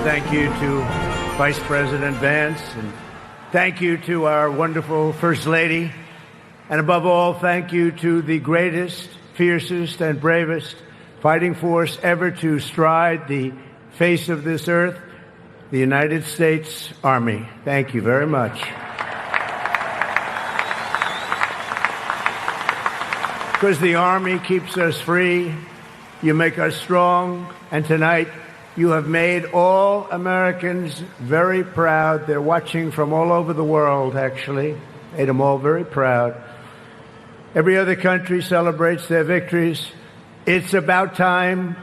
Thank you to Vice President Vance, and thank you to our wonderful First Lady, and above all, thank you to the greatest, fiercest, and bravest fighting force ever to stride the face of this earth, the United States Army. Thank you very much. Because the Army keeps us free, you make us strong, and tonight you have made all Americans very proud. They're watching from all over the world, actually. Made them all very proud. Every other country celebrates their victories. It's about time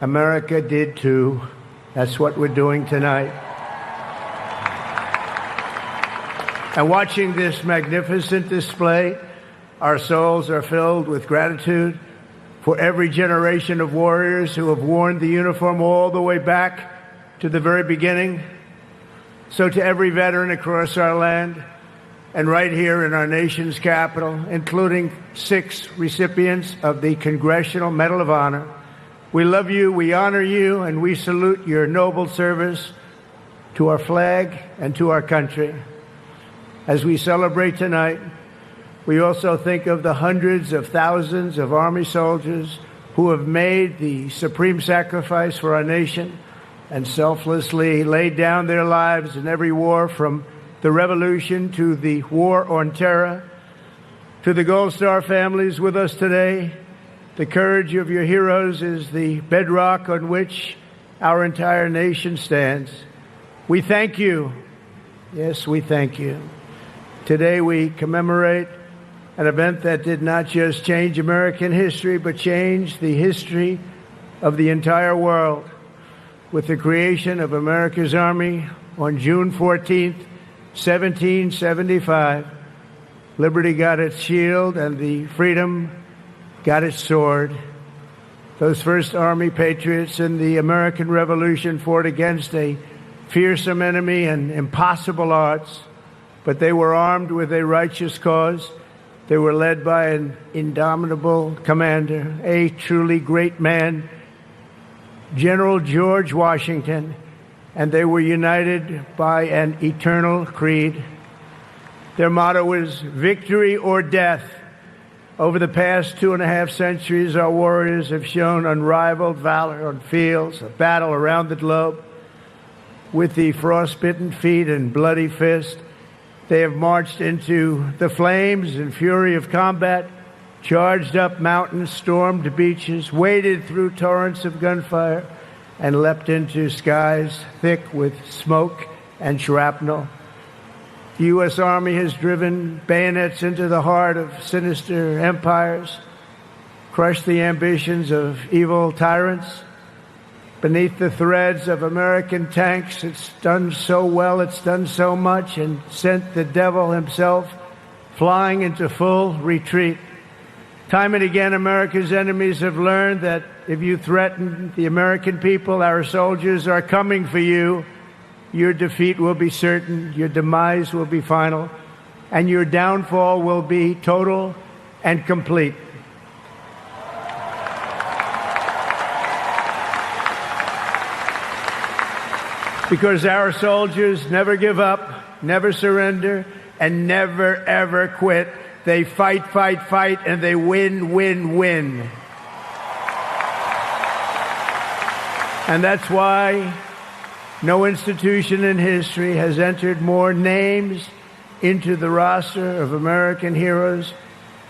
America did too. That's what we're doing tonight. And watching this magnificent display, our souls are filled with gratitude for every generation of warriors who have worn the uniform all the way back to the very beginning. So to every veteran across our land and right here in our nation's capital, including 6 recipients of the Congressional Medal of Honor, we love you, we honor you, and we salute your noble service to our flag and to our country. As we celebrate tonight, we also think of the hundreds of thousands of Army soldiers who have made the supreme sacrifice for our nation and selflessly laid down their lives in every war, from the Revolution to the War on Terror. To the Gold Star families with us today, the courage of your heroes is the bedrock on which our entire nation stands. We thank you. Yes, we thank you. Today we commemorate an event that did not just change American history, but changed the history of the entire world. With the creation of America's Army on June 14th, 1775, liberty got its shield and the freedom got its sword. Those first Army patriots in the American Revolution fought against a fearsome enemy and impossible odds, but they were armed with a righteous cause. They were led by an indomitable commander, a truly great man, General George Washington, and they were united by an eternal creed. Their motto was victory or death. Over the past 2.5 centuries, our warriors have shown unrivaled valor on fields of battle around the globe. With the frostbitten feet and bloody fist, they have marched into the flames and fury of combat, charged up mountains, stormed beaches, waded through torrents of gunfire, and leapt into skies thick with smoke and shrapnel. The U.S. Army has driven bayonets into the heart of sinister empires, crushed the ambitions of evil tyrants. Beneath the threads of American tanks, it's done so well, it's done so much, and sent the devil himself flying into full retreat. Time and again, America's enemies have learned that if you threaten the American people, our soldiers are coming for you. Your defeat will be certain, your demise will be final, and your downfall will be total and complete. Because our soldiers never give up, never surrender, and never, ever quit. They fight, fight, fight, and they win, win, win. And that's why no institution in history has entered more names into the roster of American heroes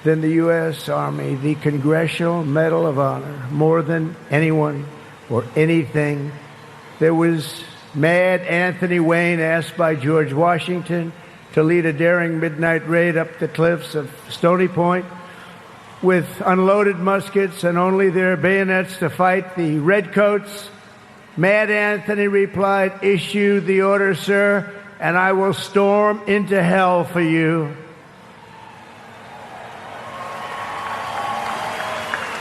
than the U.S. Army, the Congressional Medal of Honor, more than anyone or anything. There was Mad Anthony Wayne, asked by George Washington to lead a daring midnight raid up the cliffs of Stony Point with unloaded muskets and only their bayonets to fight the redcoats. Mad Anthony replied, "Issue the order, sir, and I will storm into hell for you."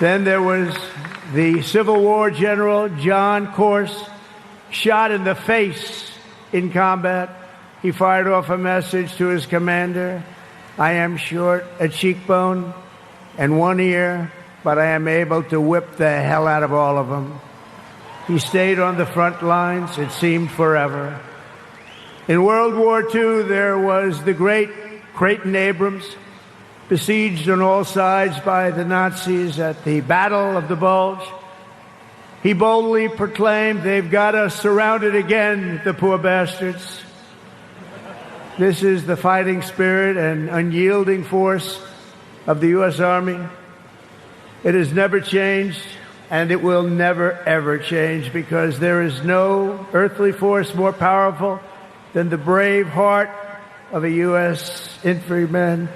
Then there was the Civil War general, John Corse, shot in the face in combat. He fired off a message to his commander: "I am short a cheekbone and one ear, but I am able to whip the hell out of all of them." He stayed on the front lines, it seemed forever. In World War II, there was the great Creighton Abrams, besieged on all sides by the Nazis at the Battle of the Bulge. He boldly proclaimed, "They've got us surrounded again, the poor bastards." This is the fighting spirit and unyielding force of the U.S. Army. It has never changed, and it will never, ever change, because there is no earthly force more powerful than the brave heart of a U.S. infantryman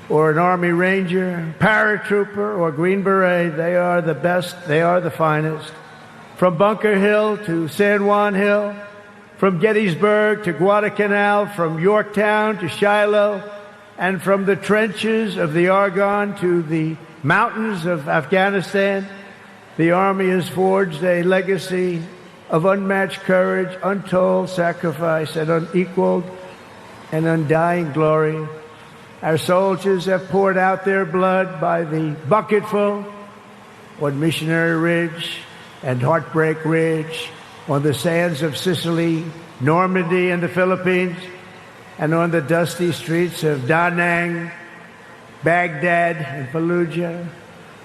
or an Army Ranger, paratrooper, or Green Beret. They are the best. They are the finest. From Bunker Hill to San Juan Hill, from Gettysburg to Guadalcanal, from Yorktown to Shiloh, and from the trenches of the Argonne to the mountains of Afghanistan, the Army has forged a legacy of unmatched courage, untold sacrifice, and unequaled and undying glory. Our soldiers have poured out their blood by the bucketful on Missionary Ridge and Heartbreak Ridge, on the sands of Sicily, Normandy, and the Philippines, and on the dusty streets of Da Nang, Baghdad, and Fallujah.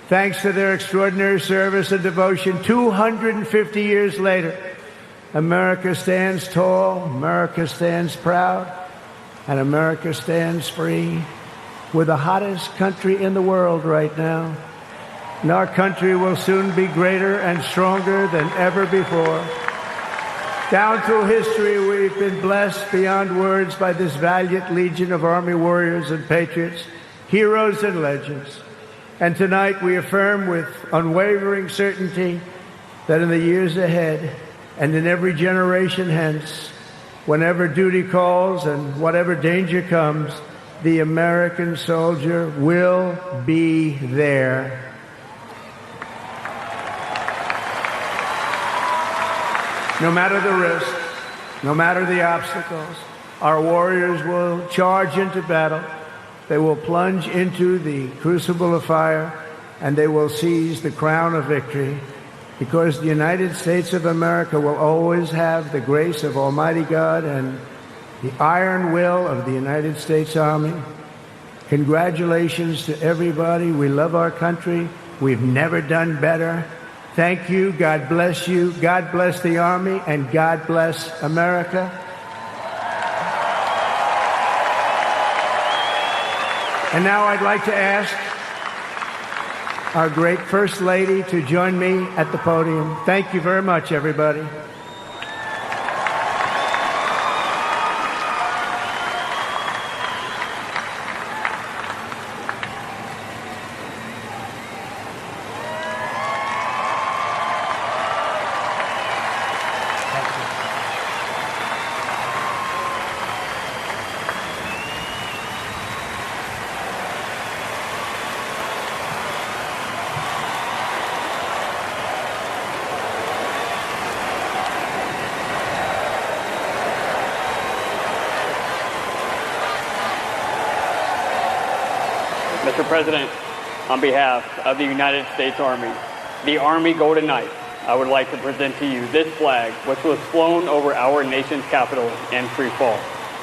Thanks to their extraordinary service and devotion, 250 years later, America stands tall, America stands proud, and America stands free. We're the hottest country in the world right now, and our country will soon be greater and stronger than ever before. Down through history, we've been blessed beyond words by this valiant legion of Army warriors and patriots, heroes and legends. And tonight we affirm with unwavering certainty that in the years ahead and in every generation hence, whenever duty calls and whatever danger comes, the American soldier will be there. No matter the risk, no matter the obstacles, our warriors will charge into battle. They will plunge into the crucible of fire, and they will seize the crown of victory, because the United States of America will always have the grace of Almighty God and the iron will of the United States Army. Congratulations to everybody. We love our country. We've never done better. Thank you. God bless you. God bless the Army, and God bless America. And now I'd like to ask our great First Lady to join me at the podium. Thank you very much, everybody. Mr. President, on behalf of the United States Army, the Army Golden Knights, I would like to present to you this flag, which was flown over our nation's capital in free fall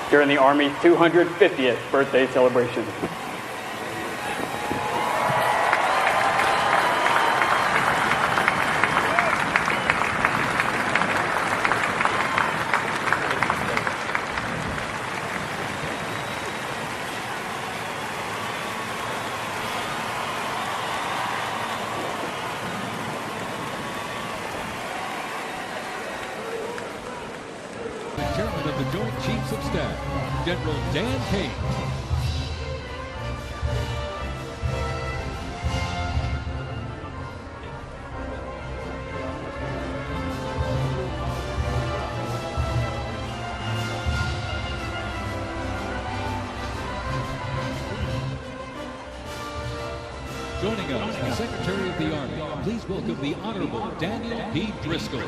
during the Army's 250th birthday celebration. Chairman of the Joint Chiefs of Staff, General Dan Payne. Joining us, the Secretary of the Army, please welcome the Honorable Daniel P. Driscoll.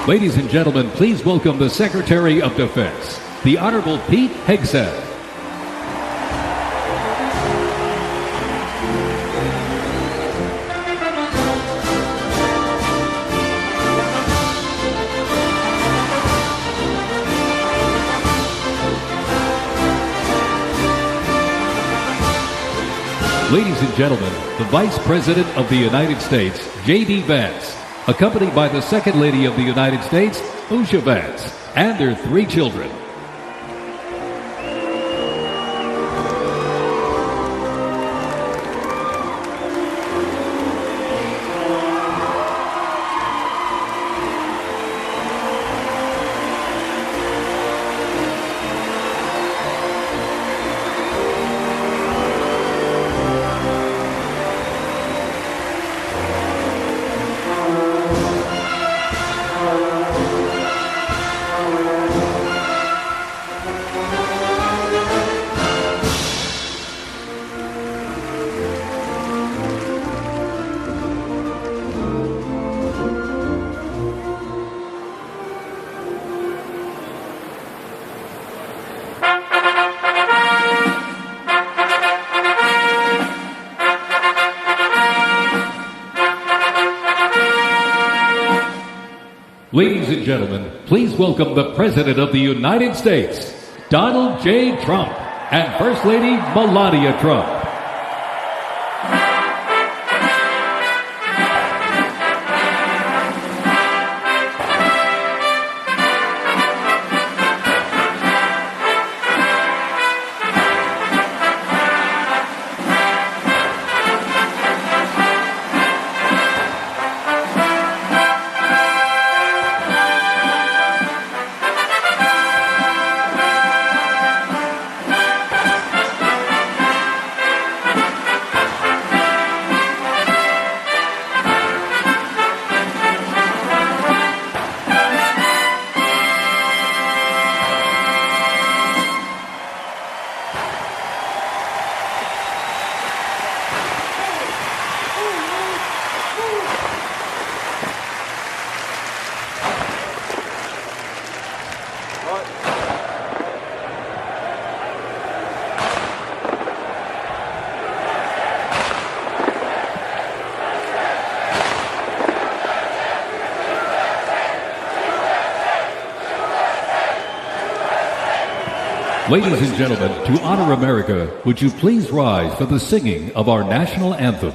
Ladies and gentlemen, please welcome the Secretary of Defense, the Honorable Pete Hegseth. Ladies and gentlemen, the Vice President of the United States, J.D. Vance, accompanied by the Second Lady of the United States, Usha Vance, and their 3 children. Ladies and gentlemen, please welcome the President of the United States, Donald J. Trump, and First Lady Melania Trump. Ladies and gentlemen, to honor America, would you please rise for the singing of our national anthem?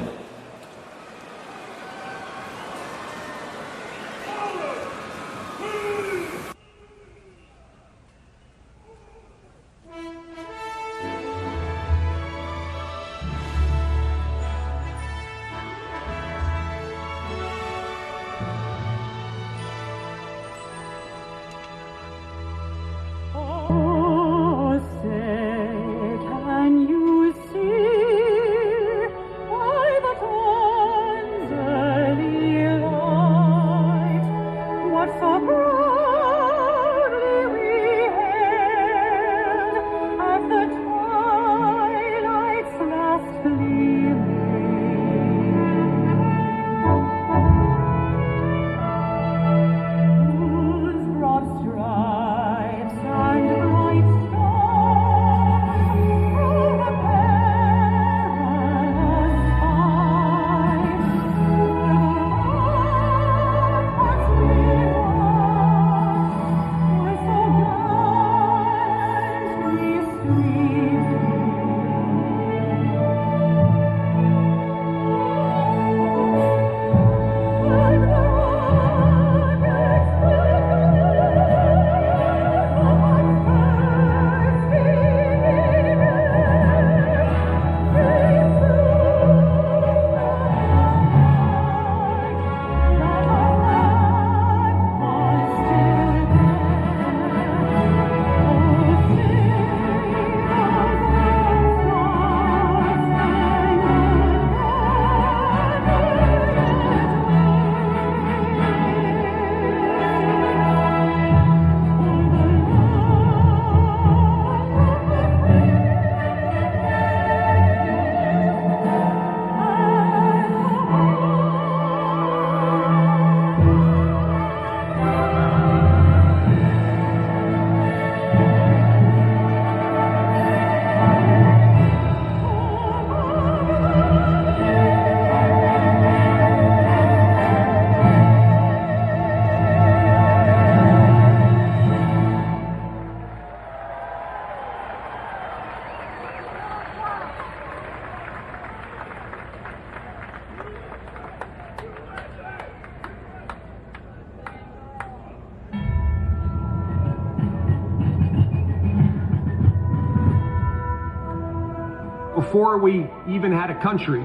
before we even had a country,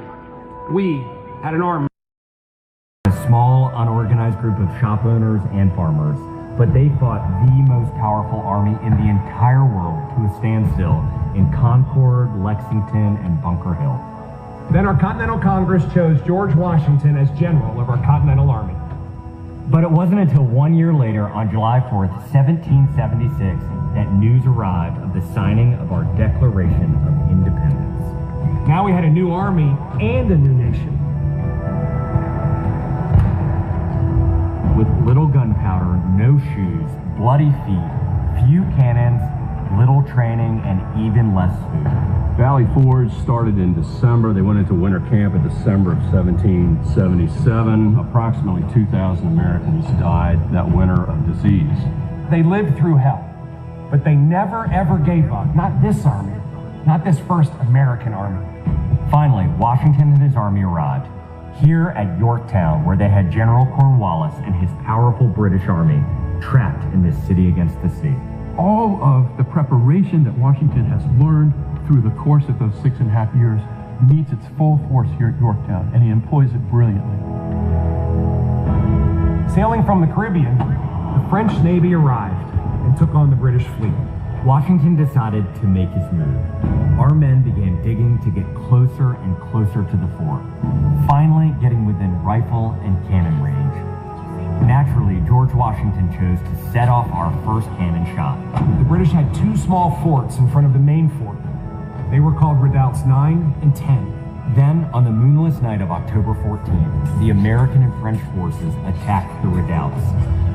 we had an army. A small, unorganized group of shop owners and farmers, but they fought the most powerful army in the entire world to a standstill in Concord, Lexington, and Bunker Hill. Then our Continental Congress chose George Washington as general of our Continental Army. But it wasn't until 1 year later, on July 4th, 1776, that news arrived of the signing of our Declaration of Independence. Now we had a new army and a new nation. With little gunpowder, no shoes, bloody feet, few cannons, little training, and even less food. Valley Forge started in December. They went into winter camp in December of 1777. Approximately 2,000 Americans died that winter of disease. They lived through hell, but they never ever gave up. Not this army, not this first American army. Finally, Washington and his army arrived here at Yorktown, where they had General Cornwallis and his powerful British army trapped in this city against the sea. All of the preparation that Washington has learned through the course of those 6.5 years meets its full force here at Yorktown, and he employs it brilliantly. Sailing from the Caribbean, the French Navy arrived and took on the British fleet. Washington decided to make his move. Our men began digging to get closer and closer to the fort, finally getting within rifle and cannon range. Naturally, George Washington chose to set off our first cannon shot. The British had two small forts in front of the main fort. They were called redoubts 9 and 10. Then, on the moonless night of October 14th, the American and French forces attacked the redoubts.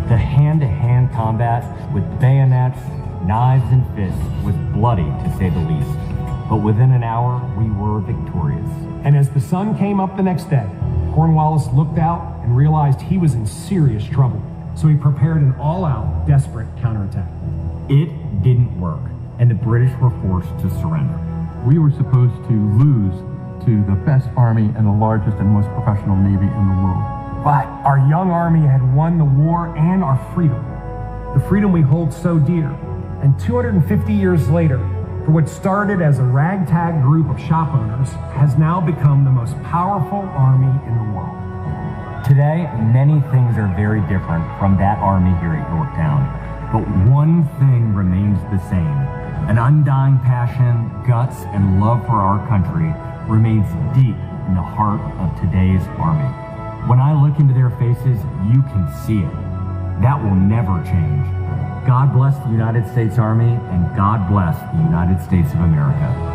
The hand-to-hand combat with bayonets, knives, and fists was bloody, to say the least. But within an hour, we were victorious. And as the sun came up the next day, Cornwallis looked out and realized he was in serious trouble. So he prepared an all-out, desperate counterattack. It didn't work, and the British were forced to surrender. We were supposed to lose to the best army and the largest and most professional navy in the world. But our young army had won the war and our freedom. The freedom we hold so dear. And 250 years later, for what started as a ragtag group of shop owners, has now become the most powerful army in the world. Today, many things are very different from that army here at Yorktown, but one thing remains the same. An undying passion, guts, and love for our country remains deep in the heart of today's army. When I look into their faces, you can see it. That will never change. God bless the United States Army, and God bless the United States of America.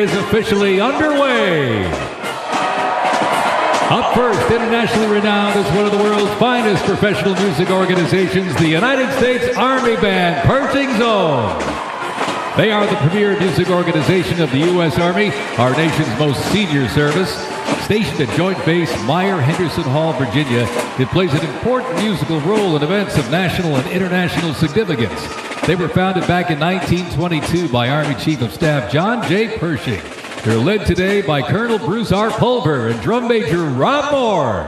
is officially underway. Up first, internationally renowned as one of the world's finest professional music organizations, the United States Army Band, Pershing Zone. They are the premier music organization of the U.S. Army, our nation's most senior service. Stationed at Joint Base Meyer-Henderson Hall, Virginia, it plays an important musical role in events of national and international significance. They were founded back in 1922 by Army Chief of Staff John J. Pershing. They're led today by Colonel Bruce R. Pulver and Drum Major Rob Moore.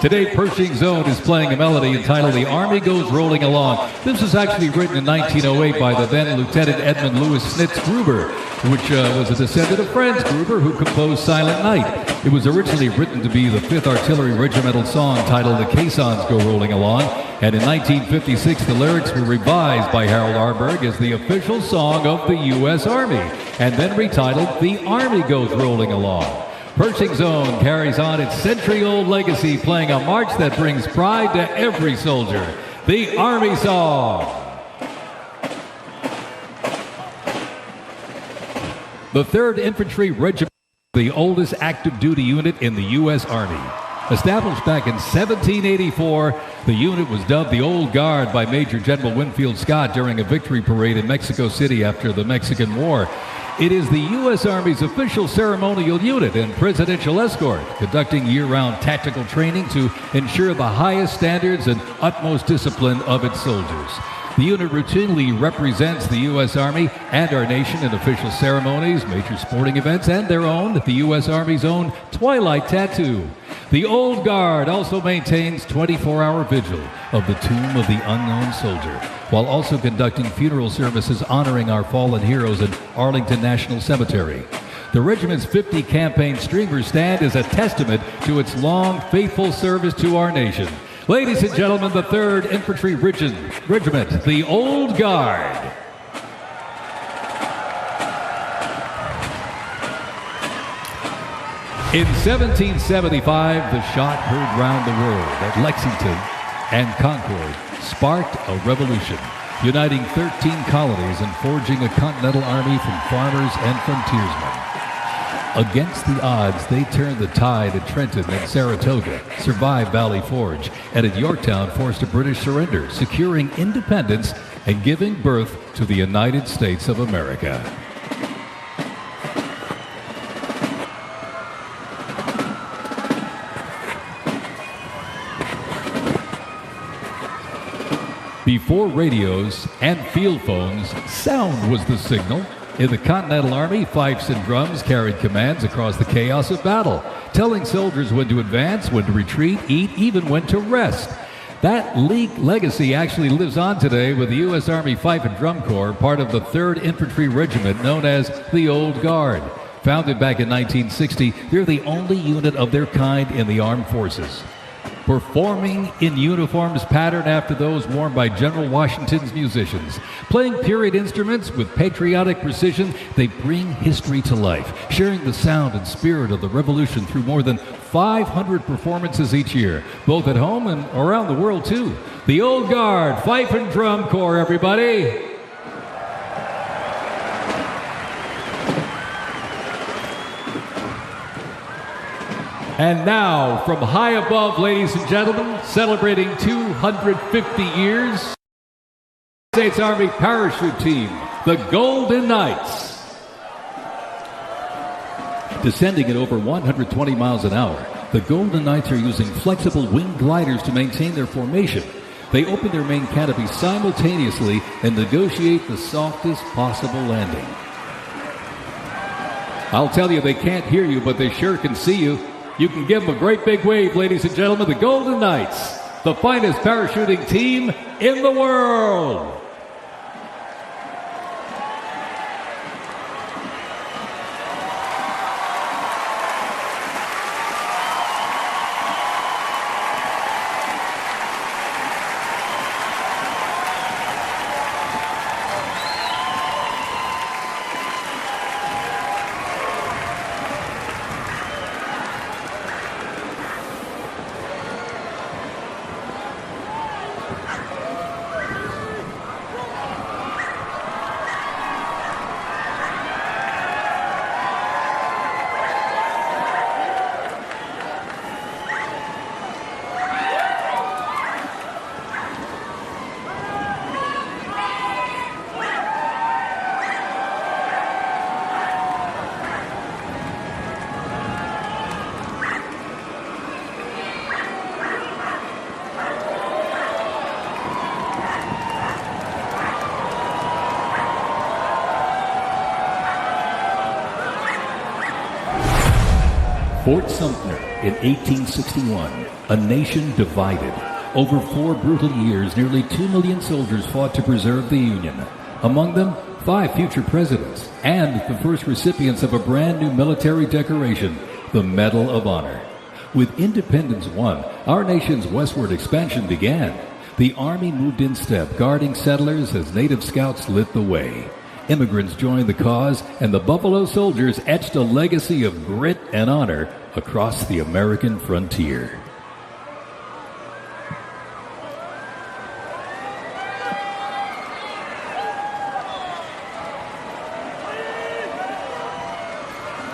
Today, Pershing Zone is playing a melody entitled The Army Goes Rolling Along. This was actually written in 1908 by the then Lieutenant Edmund Louis Snitz Gruber, which was a descendant of Franz Gruber, who composed Silent Night. It was originally written to be the 5th Artillery Regimental song titled The Caissons Go Rolling Along, and in 1956 the lyrics were revised by Harold Arberg as the official song of the U.S. Army, and then retitled The Army Goes Rolling Along. Pershing Zone carries on its century-old legacy, playing a march that brings pride to every soldier, the Army Song. The 3rd Infantry Regiment, the oldest active duty unit in the U.S. Army. Established back in 1784, the unit was dubbed the Old Guard by Major General Winfield Scott during a victory parade in Mexico City after the Mexican War. It is the U.S. Army's official ceremonial unit and presidential escort, conducting year-round tactical training to ensure the highest standards and utmost discipline of its soldiers. The unit routinely represents the U.S. Army and our nation in official ceremonies, major sporting events, and their own, the U.S. Army's own Twilight Tattoo. The Old Guard also maintains 24-hour vigil of the tomb of the unknown soldier, while also conducting funeral services honoring our fallen heroes in Arlington National Cemetery. The regiment's 50 campaign streamer stand is a testament to its long, faithful service to our nation. Ladies and gentlemen, the 3rd Infantry Regiment, the Old Guard. In 1775, the shot heard round the world at Lexington and Concord sparked a revolution, uniting 13 colonies and forging a continental army from farmers and frontiersmen. Against the odds, they turned the tide at Trenton and Saratoga, survived Valley Forge, and at Yorktown forced a British surrender, securing independence and giving birth to the United States of America. Before radios and field phones, sound was the signal. In the Continental Army, fifes and drums carried commands across the chaos of battle, telling soldiers when to advance, when to retreat, eat, even when to rest. That legacy actually lives on today with the U.S. Army Fife and Drum Corps, part of the 3rd Infantry Regiment known as the Old Guard. Founded back in 1960, they're the only unit of their kind in the armed forces. Performing in uniforms patterned after those worn by General Washington's musicians. Playing period instruments with patriotic precision, they bring history to life, sharing the sound and spirit of the Revolution through more than 500 performances each year, both at home and around the world, too. The Old Guard, Fife and Drum Corps, everybody. And now, from high above, ladies and gentlemen, celebrating 250 years, States Army Parachute Team, the Golden Knights. Descending at over 120 miles an hour, the Golden Knights are using flexible wing gliders to maintain their formation. They open their main canopy simultaneously and negotiate the softest possible landing. I'll tell you, they can't hear you, but they sure can see you. You can give them a great big wave, ladies and gentlemen. The Golden Knights, the finest parachuting team in the world. Fort Sumter in 1861, a nation divided. Over 4 brutal years, nearly 2 million soldiers fought to preserve the Union. Among them, 5 future presidents and the first recipients of a brand new military decoration, the Medal of Honor. With independence won, our nation's westward expansion began. The Army moved in step, guarding settlers as native scouts lit the way. Immigrants joined the cause, and the Buffalo Soldiers etched a legacy of grit and honor across the American frontier.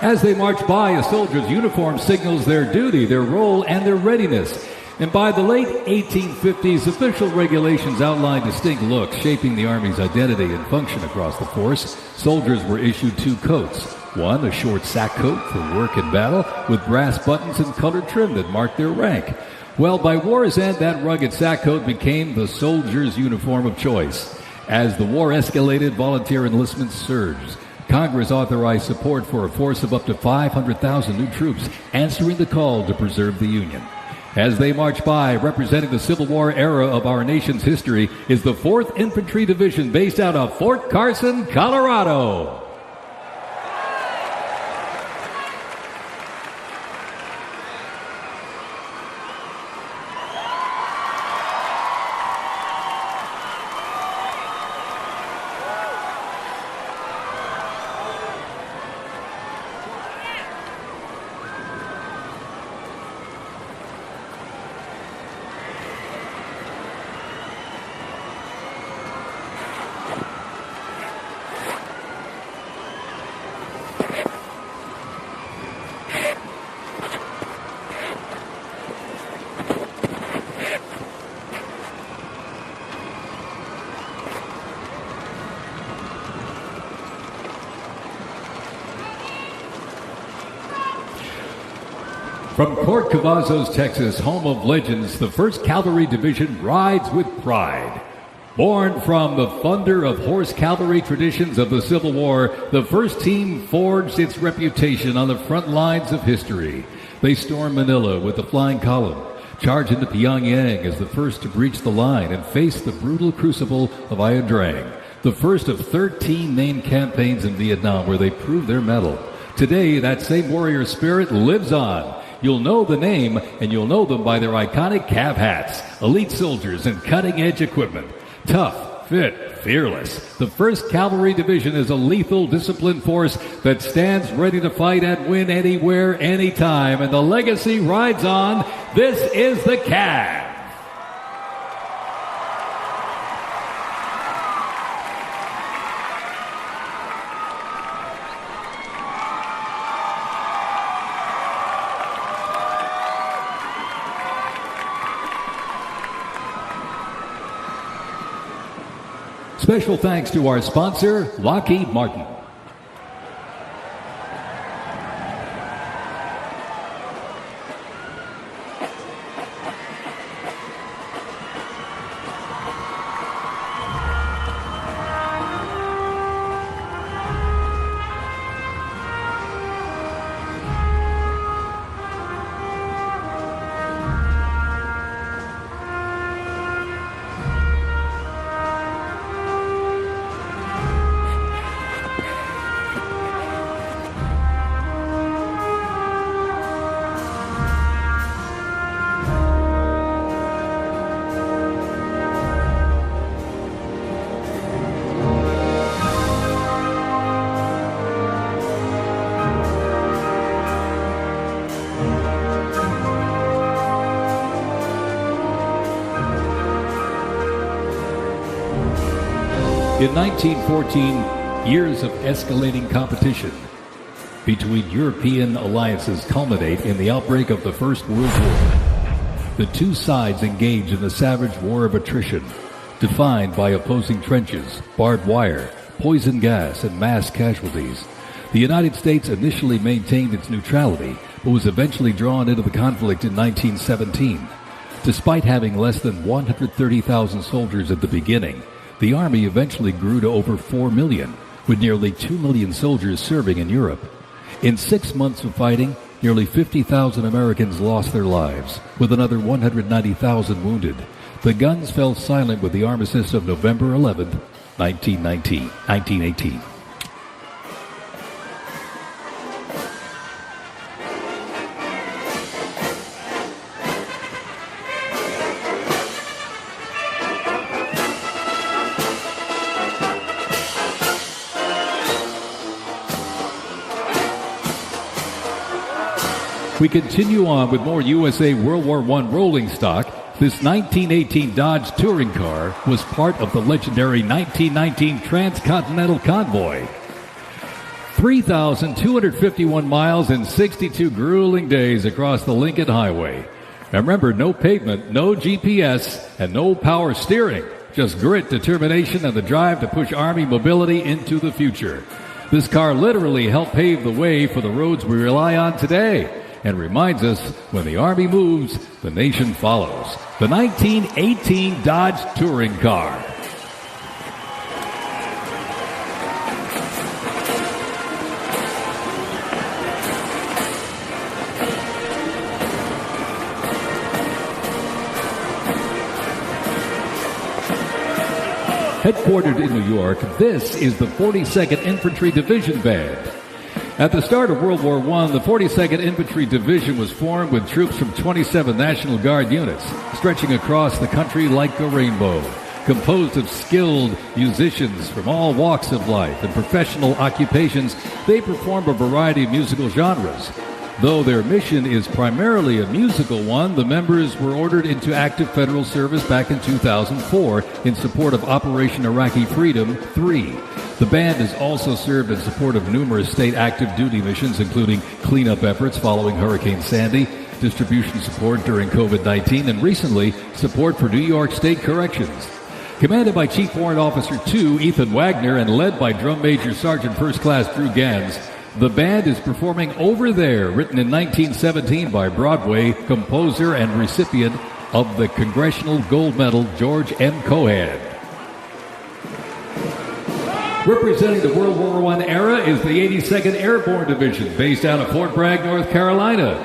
As they march by, a soldier's uniform signals their duty, their role, and their readiness. And by the late 1850s, official regulations outlined distinct looks, shaping the Army's identity and function across the force. Soldiers were issued 2 coats. One, a short sack coat for work and battle, with brass buttons and colored trim that marked their rank. Well, by war's end, that rugged sack coat became the soldier's uniform of choice. As the war escalated, volunteer enlistment surged. Congress authorized support for a force of up to 500,000 new troops, answering the call to preserve the Union. As they march by, representing the Civil War era of our nation's history, is the 4th Infantry Division based out of Fort Carson, Colorado. From Port Cavazos, Texas, home of legends, the 1st Cavalry Division rides with pride. Born from the thunder of horse cavalry traditions of the Civil War, the 1st team forged its reputation on the front lines of history. They stormed Manila with the flying column, charged into Pyongyang as the first to breach the line and face the brutal crucible of Ia Drang, the first of 13 named campaigns in Vietnam where they proved their mettle. Today, that same warrior spirit lives on. You'll know the name, and you'll know them by their iconic cav hats, elite soldiers, and cutting-edge equipment. Tough, fit, fearless. The 1st Cavalry Division is a lethal, disciplined force that stands ready to fight and win anywhere, anytime, and the legacy rides on. This is the Cav. Special thanks to our sponsor, Lockheed Martin. In 1914, years of escalating competition between European alliances culminate in the outbreak of the First World War. The two sides engage in a savage war of attrition, defined by opposing trenches, barbed wire, poison gas, and mass casualties. The United States initially maintained its neutrality, but was eventually drawn into the conflict in 1917. Despite having less than 130,000 soldiers at the beginning, the Army eventually grew to over 4 million, with nearly 2 million soldiers serving in Europe. In 6 months of fighting, nearly 50,000 Americans lost their lives, with another 190,000 wounded. The guns fell silent with the armistice of November 11, 1918. We continue on with more USA World War I rolling stock. This 1918 Dodge touring car was part of the legendary 1919 Transcontinental Convoy. 3,251 miles and 62 grueling days across the Lincoln Highway. Remember, no pavement, no GPS, and no power steering. Just grit, determination, and the drive to push Army mobility into the future. This car literally helped pave the way for the roads we rely on today, and reminds us when the Army moves, the nation follows. The 1918 Dodge Touring Car. Headquartered in New York, this is the 42nd Infantry Division Band. At the start of World War I, the 42nd Infantry Division was formed with troops from 27 National Guard units, stretching across the country like a rainbow. Composed of skilled musicians from all walks of life and professional occupations, they perform a variety of musical genres. Though their mission is primarily a musical one, the members were ordered into active federal service back in 2004 in support of Operation Iraqi Freedom 3. The band has also served in support of numerous state active duty missions, including cleanup efforts following Hurricane Sandy, distribution support during COVID-19, and recently, support for New York State Corrections. Commanded by Chief Warrant Officer 2 Ethan Wagner and led by Drum Major Sergeant First Class Drew Gans, the band is performing Over There, written in 1917 by Broadway composer and recipient of the Congressional Gold Medal George M. Cohan. Representing the World War I era is the 82nd Airborne Division, based out of Fort Bragg, North Carolina.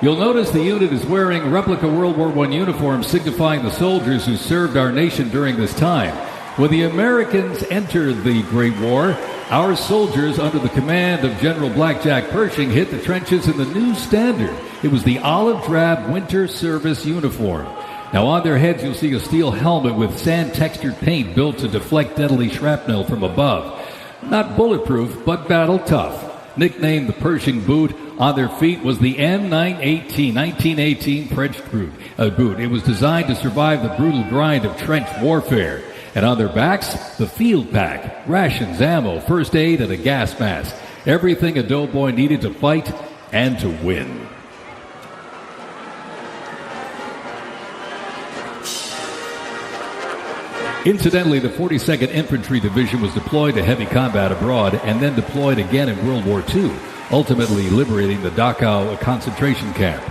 You'll notice the unit is wearing replica World War I uniforms signifying the soldiers who served our nation during this time. When the Americans entered the Great War, our soldiers, under the command of General Blackjack Pershing, hit the trenches in the new standard. It was the olive drab winter service uniform. Now on their heads you'll see a steel helmet with sand-textured paint built to deflect deadly shrapnel from above. Not bulletproof, but battle tough. Nicknamed the Pershing boot, on their feet was the M918, 1918 French boot. It was designed to survive the brutal grind of trench warfare. And on their backs, the field pack, rations, ammo, first aid, and a gas mask. Everything a doughboy needed to fight and to win. Incidentally, the 42nd Infantry Division was deployed to heavy combat abroad and then deployed again in World War II, ultimately liberating the Dachau concentration camp.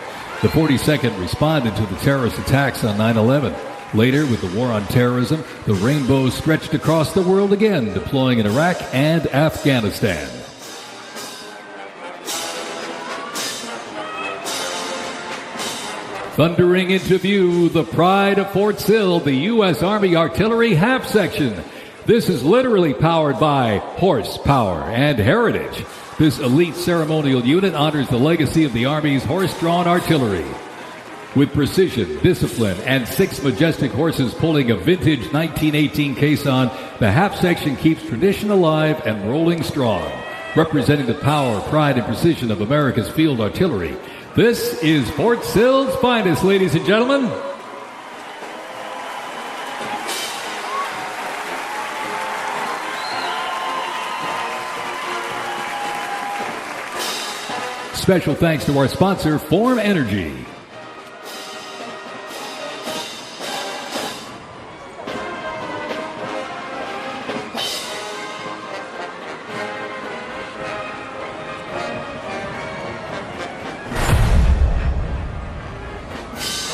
The 42nd responded to the terrorist attacks on 9/11. Later, with the war on terrorism, the rainbow stretched across the world again, deploying in Iraq and Afghanistan. Thundering into view, the pride of Fort Sill, the U.S. Army Artillery Half Section. This is literally powered by horsepower and heritage. This elite ceremonial unit honors the legacy of the Army's horse-drawn artillery. With precision, discipline, and 6 majestic horses pulling a vintage 1918 caisson, the half section keeps tradition alive and rolling strong. Representing the power, pride, and precision of America's field artillery, this is Fort Sill's finest, ladies and gentlemen. Special thanks to our sponsor, Form Energy.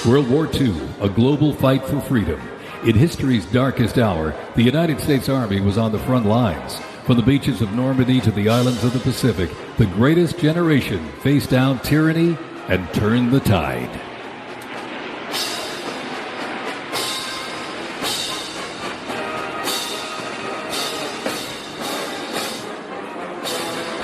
World War II, a global fight for freedom. In history's darkest hour, the United States Army was on the front lines. From the beaches of Normandy to the islands of the Pacific, the greatest generation faced down tyranny and turned the tide.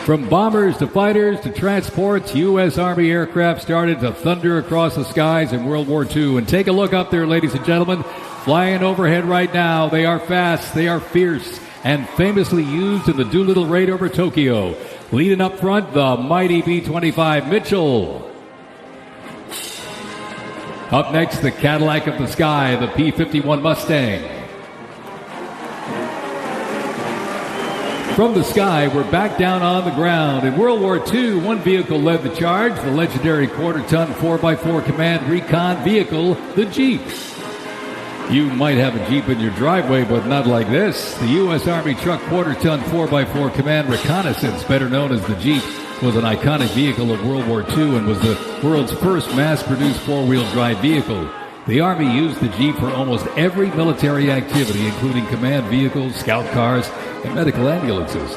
From bombers to fighters to transports, U.S. Army aircraft started to thunder across the skies in World War II. And take a look up there, ladies and gentlemen. Flying overhead right now. They are fast, they are fierce, and famously used in the Doolittle raid over Tokyo. Leading up front, the mighty B-25 Mitchell. Up next, the Cadillac of the sky, the P-51 Mustang. From the sky, we're back down on the ground. In World War II, one vehicle led the charge, the legendary quarter-ton 4x4 command recon vehicle, the Jeep. You might have a Jeep in your driveway, but not like this. The U.S. Army truck quarter-ton 4x4 command reconnaissance, better known as the Jeep, was an iconic vehicle of World War II and was the world's first mass-produced four-wheel drive vehicle. The Army used the Jeep for almost every military activity, including command vehicles, scout cars, and medical ambulances.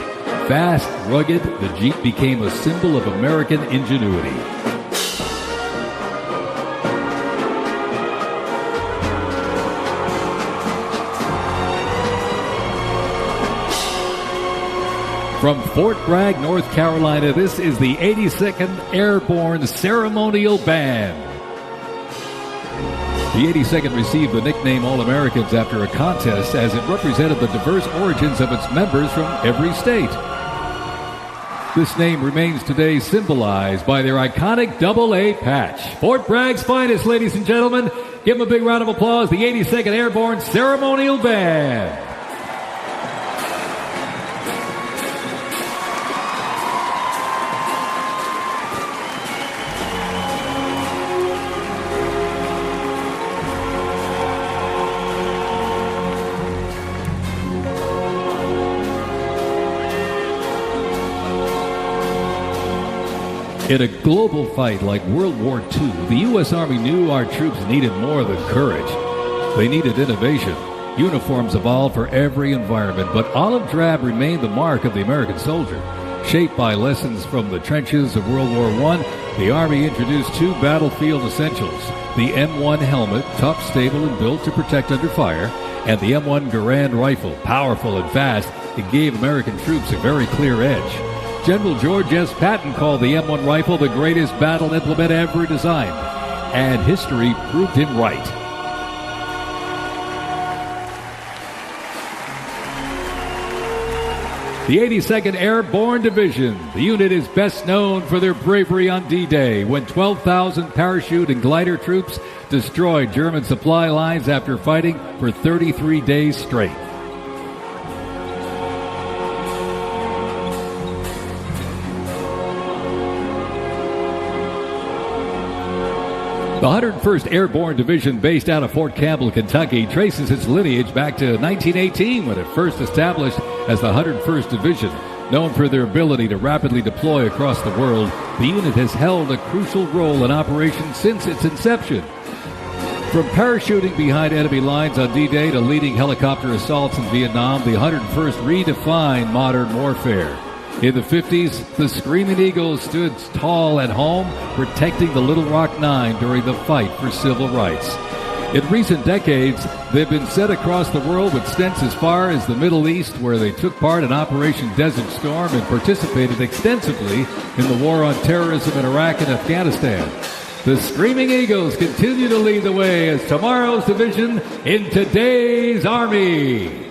Fast, rugged, the Jeep became a symbol of American ingenuity. From Fort Bragg, North Carolina, this is the 82nd Airborne Ceremonial Band. The 82nd received the nickname All-Americans after a contest as it represented the diverse origins of its members from every state. This name remains today symbolized by their iconic AA patch. Fort Bragg's finest, ladies and gentlemen. Give them a big round of applause, the 82nd Airborne Ceremonial Band. In a global fight like World War II, the U.S. Army knew our troops needed more than courage. They needed innovation. Uniforms evolved for every environment, but olive drab remained the mark of the American soldier. Shaped by lessons from the trenches of World War I, the Army introduced two battlefield essentials: the M1 helmet, tough, stable, and built to protect under fire, and the M1 Garand rifle, powerful and fast. It gave American troops a very clear edge. General George S. Patton called the M1 rifle the greatest battle implement ever designed, and history proved him right. The 82nd Airborne Division. The unit is best known for their bravery on D-Day, when 12,000 parachute and glider troops destroyed German supply lines after fighting for 33 days straight. The 101st Airborne Division, based out of Fort Campbell, Kentucky, traces its lineage back to 1918 when it first established as the 101st Division. Known for their ability to rapidly deploy across the world, the unit has held a crucial role in operations since its inception. From parachuting behind enemy lines on D-Day to leading helicopter assaults in Vietnam, the 101st redefined modern warfare. In the 50s, the Screaming Eagles stood tall at home, protecting the Little Rock Nine during the fight for civil rights. In recent decades, they've been sent across the world with stints as far as the Middle East, where they took part in Operation Desert Storm and participated extensively in the war on terrorism in Iraq and Afghanistan. The Screaming Eagles continue to lead the way as tomorrow's division in today's Army.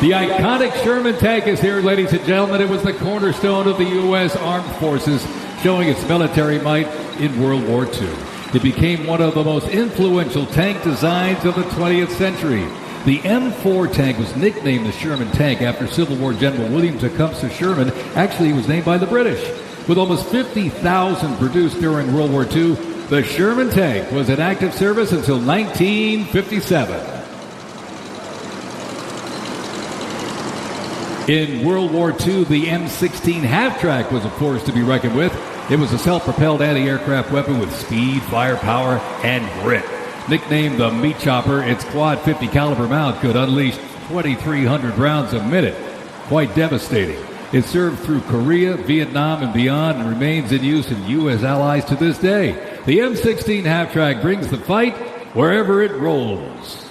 The iconic Sherman tank is here, ladies and gentlemen. It was the cornerstone of the U.S. Armed Forces, showing its military might in World War II. It became one of the most influential tank designs of the 20th century. The M4 tank was nicknamed the Sherman tank after Civil War General William Tecumseh Sherman. Actually, it was named by the British. With almost 50,000 produced during World War II, the Sherman tank was in active service until 1957. In World War II, the M16 half-track was a force to be reckoned with. It was a self-propelled anti-aircraft weapon with speed, firepower, and grit. Nicknamed the Meat Chopper, its quad 50 caliber mount could unleash 2,300 rounds a minute. Quite devastating. It served through Korea, Vietnam, and beyond, and remains in use in U.S. allies to this day. The M16 half-track brings the fight wherever it rolls.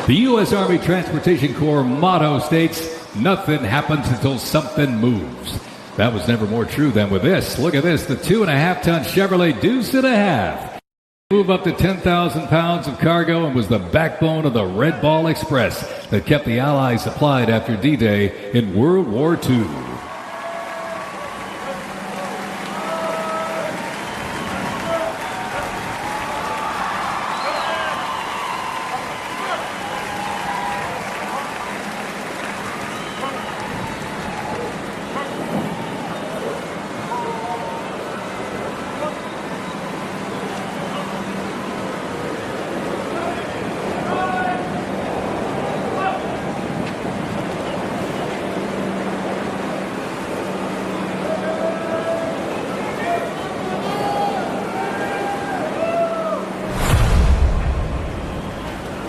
The U.S. Army Transportation Corps motto states, "Nothing happens until something moves." That was never more true than with this. Look at this, the 2.5-ton Chevrolet Deuce and a Half. Move up to 10,000 pounds of cargo and was the backbone of the Red Ball Express that kept the Allies supplied after D-Day in World War II.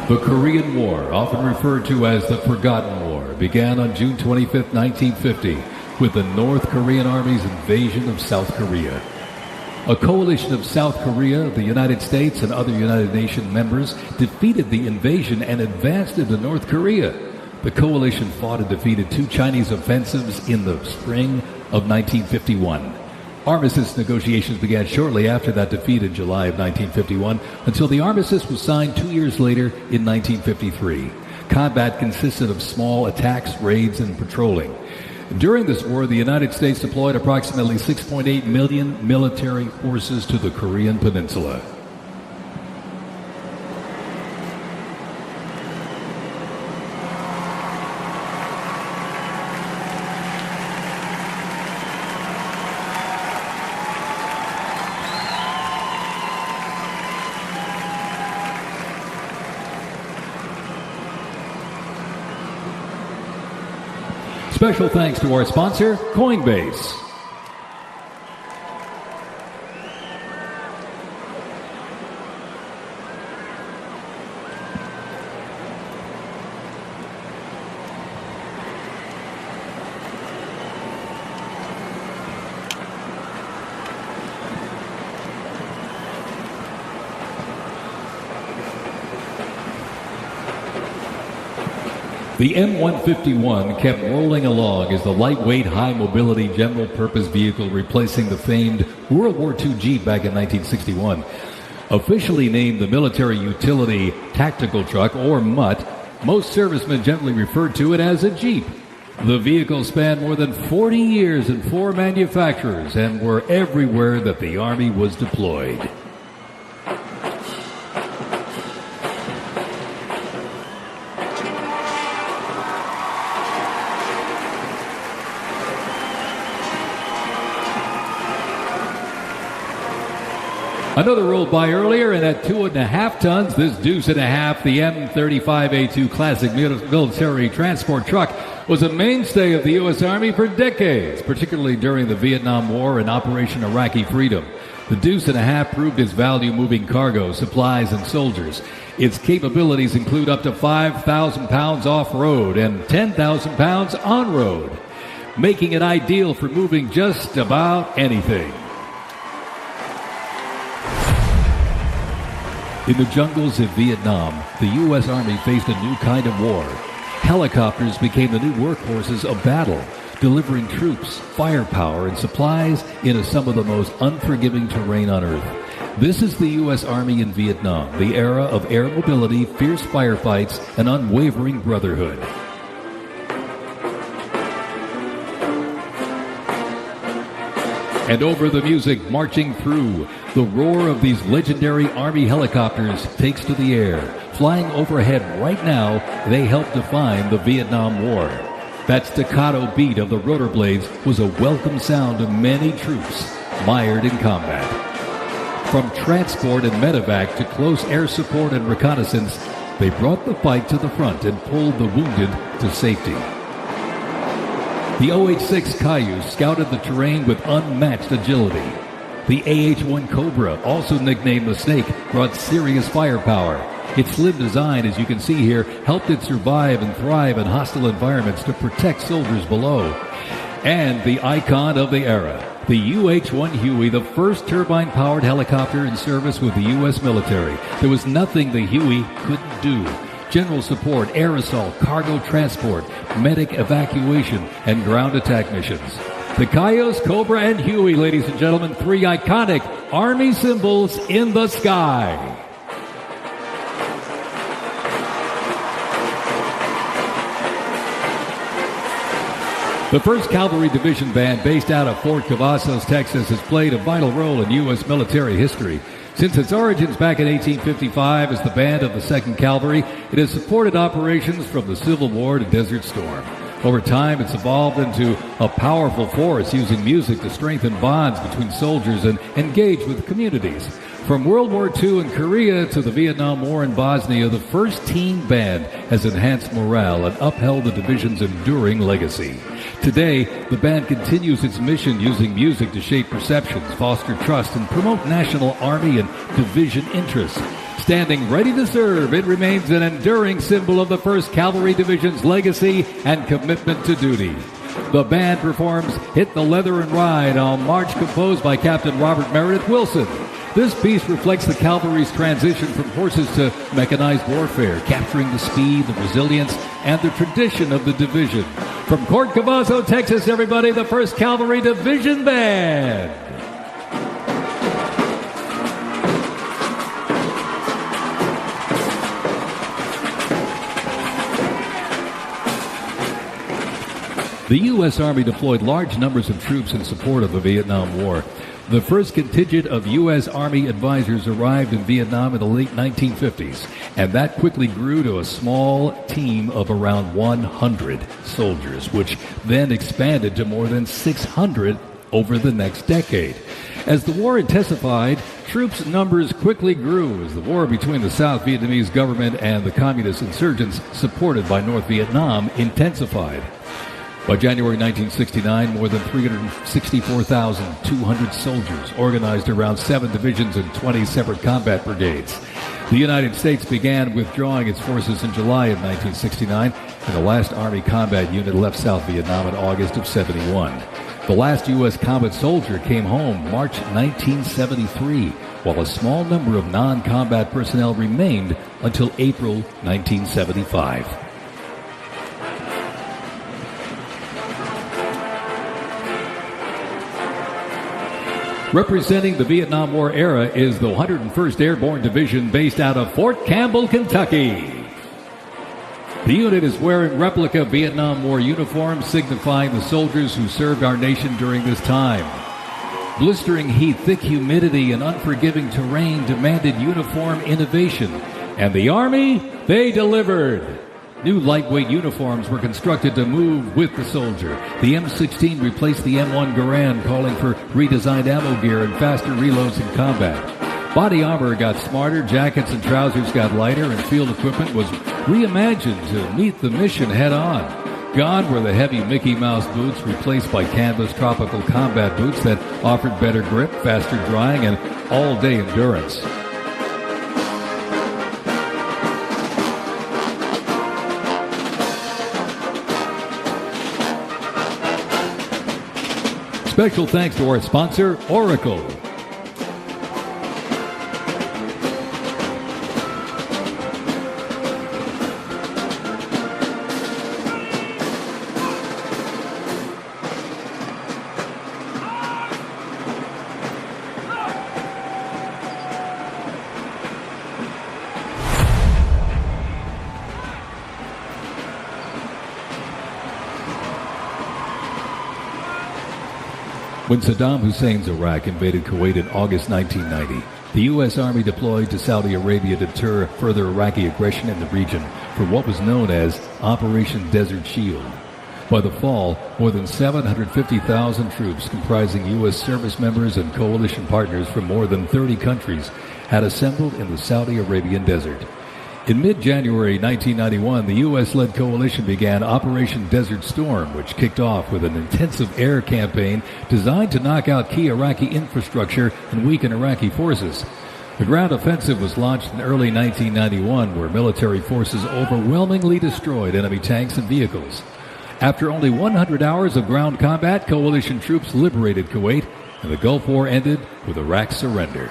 The Korean War, often referred to as the Forgotten War, began on June 25, 1950, with the North Korean Army's invasion of South Korea. A coalition of South Korea, the United States, and other United Nations members defeated the invasion and advanced into North Korea. The coalition fought and defeated 2 Chinese offensives in the spring of 1951. Armistice negotiations began shortly after that defeat in July of 1951 until the armistice was signed 2 years later in 1953. Combat consisted of small attacks, raids, and patrolling. During this war, the United States deployed approximately 6.8 million military forces to the Korean Peninsula. Special thanks to our sponsor, Coinbase. The M151 kept rolling along as the lightweight, high-mobility general-purpose vehicle replacing the famed World War II Jeep back in 1961. Officially named the Military Utility Tactical Truck, or MUT, most servicemen generally referred to it as a Jeep. The vehicle spanned more than 40 years in 4 manufacturers and were everywhere that the Army was deployed. Another rolled by earlier, and at 2.5 tons, this Deuce and a Half, the M35A2 classic military transport truck, was a mainstay of the U.S. Army for decades, particularly during the Vietnam War and Operation Iraqi Freedom. The Deuce and a Half proved its value moving cargo, supplies, and soldiers. Its capabilities include up to 5,000 pounds off-road and 10,000 pounds on-road, making it ideal for moving just about anything. In the jungles of Vietnam, the U.S. Army faced a new kind of war. Helicopters became the new workhorses of battle, delivering troops, firepower, and supplies into some of the most unforgiving terrain on Earth. This is the U.S. Army in Vietnam, the era of air mobility, fierce firefights, and unwavering brotherhood. And over the music marching through, the roar of these legendary Army helicopters takes to the air. Flying overhead right now, they help define the Vietnam War. That staccato beat of the rotor blades was a welcome sound to many troops mired in combat. From transport and medevac to close air support and reconnaissance, they brought the fight to the front and pulled the wounded to safety. The OH-6 Cayuse scouted the terrain with unmatched agility. The AH-1 Cobra, also nicknamed the Snake, brought serious firepower. Its slim design, as you can see here, helped it survive and thrive in hostile environments to protect soldiers below. And the icon of the era, the UH-1 Huey, the first turbine-powered helicopter in service with the U.S. military. There was nothing the Huey couldn't do. General support, air assault, cargo transport, medic evacuation, and ground attack missions. The Cayuse, Cobra, and Huey, ladies and gentlemen, three iconic Army symbols in the sky. The 1st Cavalry Division Band, based out of Fort Cavazos, Texas, has played a vital role in U.S. military history. Since its origins back in 1855 as the band of the 2nd Cavalry, it has supported operations from the Civil War to Desert Storm. Over time, it's evolved into a powerful force using music to strengthen bonds between soldiers and engage with communities. From World War II in Korea to the Vietnam War in Bosnia, the 1st Teen Band has enhanced morale and upheld the division's enduring legacy. Today, the band continues its mission using music to shape perceptions, foster trust, and promote national Army and division interests. Standing ready to serve, it remains an enduring symbol of the 1st Cavalry Division's legacy and commitment to duty. The band performs Hit the Leather and Ride on March, composed by Captain Robert Meredith Wilson. This piece reflects the cavalry's transition from horses to mechanized warfare, capturing the speed, the resilience, and the tradition of the division. From Fort Cavazos, Texas, everybody, the 1st Cavalry Division Band. The U.S. Army deployed large numbers of troops in support of the Vietnam War. The first contingent of U.S. Army advisors arrived in Vietnam in the late 1950s, and that quickly grew to a small team of around 100 soldiers, which then expanded to more than 600 over the next decade. As the war intensified, troops' numbers quickly grew as the war between the South Vietnamese government and the communist insurgents supported by North Vietnam intensified. By January 1969, more than 364,200 soldiers organized around 7 divisions and 20 separate combat brigades. The United States began withdrawing its forces in July of 1969, and the last Army combat unit left South Vietnam in August of 71. The last U.S. combat soldier came home March 1973, while a small number of non-combat personnel remained until April 1975. Representing the Vietnam War era is the 101st Airborne Division based out of Fort Campbell, Kentucky. The unit is wearing replica Vietnam War uniforms signifying the soldiers who served our nation during this time. Blistering heat, thick humidity, and unforgiving terrain demanded uniform innovation, and the Army, they delivered. New lightweight uniforms were constructed to move with the soldier. The M16 replaced the M1 Garand, calling for redesigned ammo gear and faster reloads in combat. Body armor got smarter, jackets and trousers got lighter, and field equipment was reimagined to meet the mission head-on. Gone were the heavy Mickey Mouse boots, replaced by canvas tropical combat boots that offered better grip, faster drying, and all-day endurance. Special thanks to our sponsor, Oracle. When Saddam Hussein's Iraq invaded Kuwait in August 1990, the U.S. Army deployed to Saudi Arabia to deter further Iraqi aggression in the region for what was known as Operation Desert Shield. By the fall, more than 750,000 troops comprising U.S. service members and coalition partners from more than 30 countries had assembled in the Saudi Arabian desert. In mid-January 1991, the U.S.-led coalition began Operation Desert Storm, which kicked off with an intensive air campaign designed to knock out key Iraqi infrastructure and weaken Iraqi forces. The ground offensive was launched in early 1991, where military forces overwhelmingly destroyed enemy tanks and vehicles. After only 100 hours of ground combat, coalition troops liberated Kuwait, and the Gulf War ended with Iraq's surrender.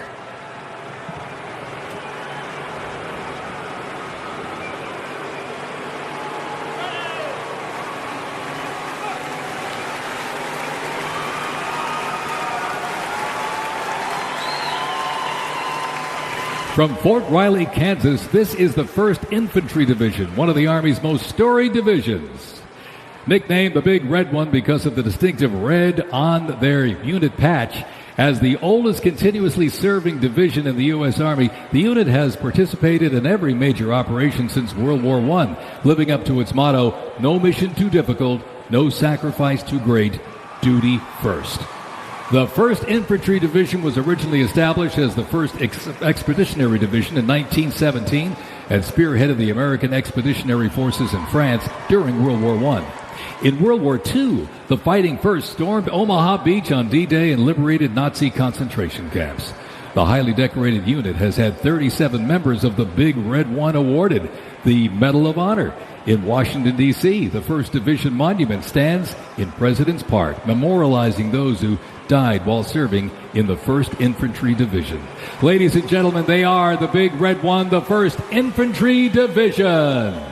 From Fort Riley, Kansas, this is the 1st Infantry Division, one of the Army's most storied divisions. Nicknamed the Big Red One because of the distinctive red on their unit patch, as the oldest continuously serving division in the U.S. Army, the unit has participated in every major operation since World War I, living up to its motto, no mission too difficult, no sacrifice too great, duty first. The 1st Infantry Division was originally established as the 1st Expeditionary Division in 1917 and spearheaded the American Expeditionary Forces in France during World War I. In World War II, the Fighting First stormed Omaha Beach on D-Day and liberated Nazi concentration camps. The highly decorated unit has had 37 members of the Big Red One awarded the Medal of Honor. In Washington, D.C., the 1st Division Monument stands in President's Park, memorializing those who died while serving in the 1st Infantry Division. Ladies and gentlemen, they are the Big Red One, the 1st Infantry Division.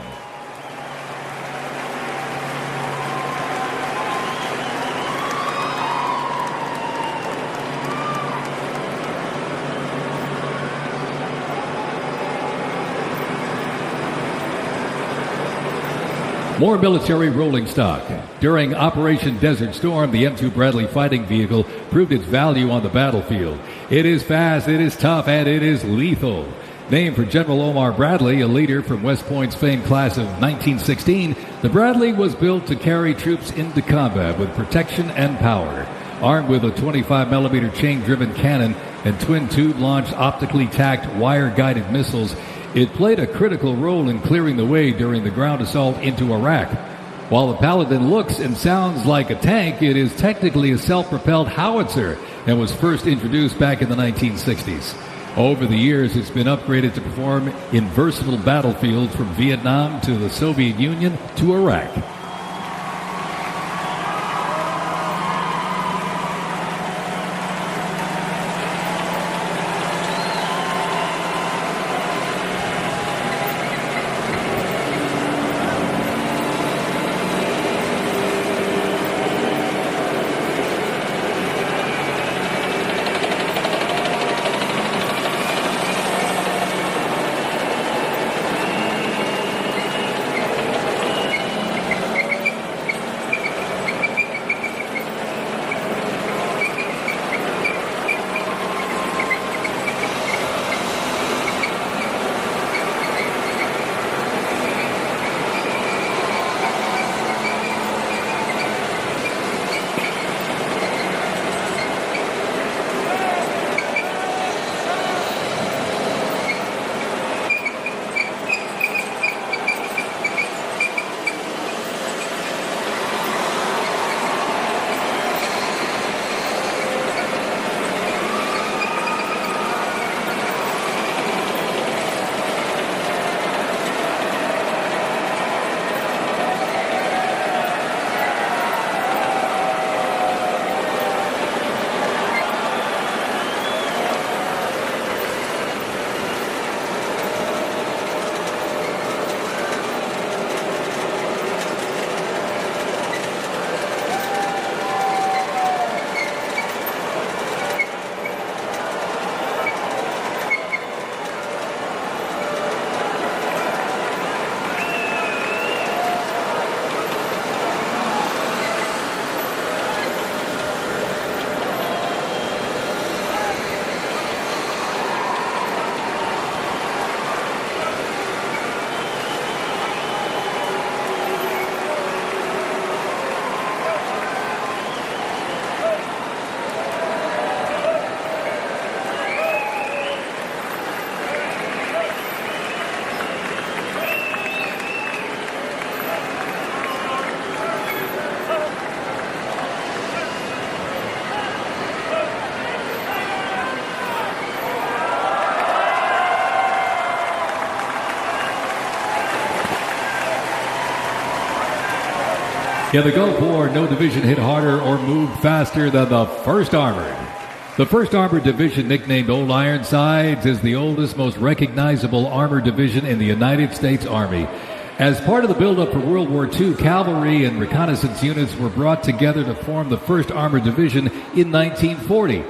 More military rolling stock. During Operation Desert Storm, the M2 Bradley fighting vehicle proved its value on the battlefield. It is fast, it is tough, and it is lethal. Named for General Omar Bradley, a leader from West Point's famed class of 1916, the Bradley was built to carry troops into combat with protection and power. Armed with a 25mm chain-driven cannon and twin-tube-launched, optically tacked, wire-guided missiles, it played a critical role in clearing the way during the ground assault into Iraq. While the Paladin looks and sounds like a tank, it is technically a self-propelled howitzer and was first introduced back in the 1960s. Over the years, it's been upgraded to perform in versatile battlefields from Vietnam to the Soviet Union to Iraq. In the Gulf War, no division hit harder or moved faster than the 1st Armored. The 1st Armored Division, nicknamed Old Ironsides, is the oldest, most recognizable armored division in the United States Army. As part of the buildup for World War II, cavalry and reconnaissance units were brought together to form the 1st Armored Division in 1940.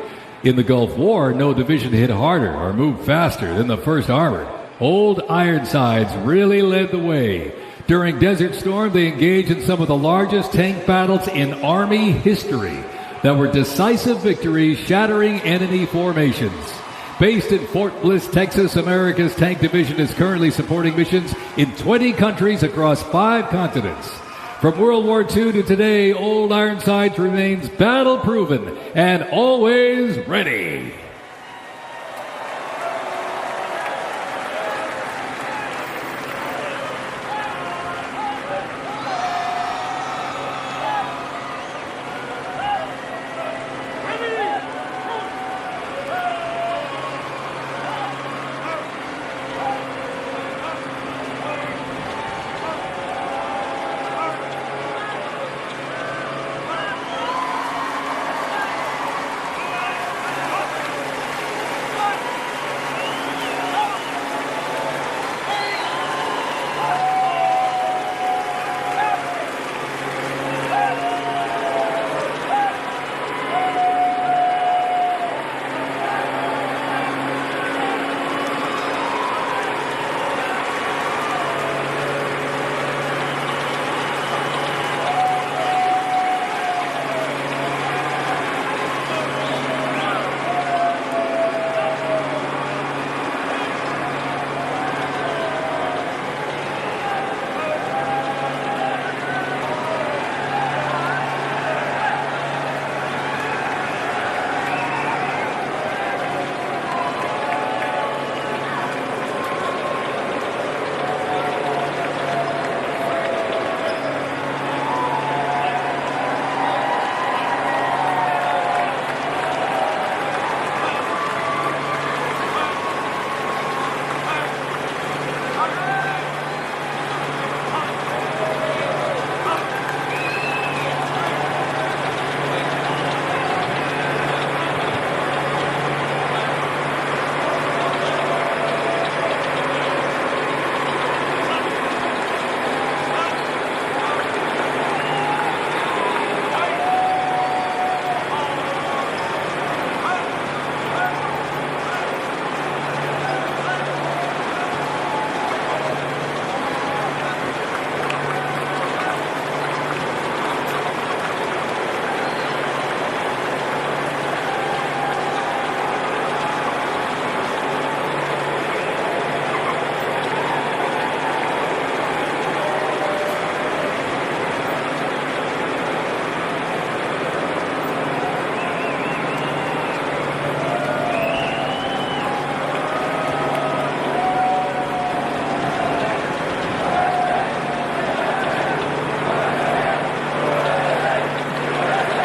In the Gulf War, no division hit harder or moved faster than the 1st Armored. Old Ironsides really led the way. During Desert Storm, they engaged in some of the largest tank battles in Army history that were decisive victories, shattering enemy formations. Based in Fort Bliss, Texas, America's Tank Division is currently supporting missions in 20 countries across 5 continents. From World War II to today, Old Ironsides remains battle-proven and always ready.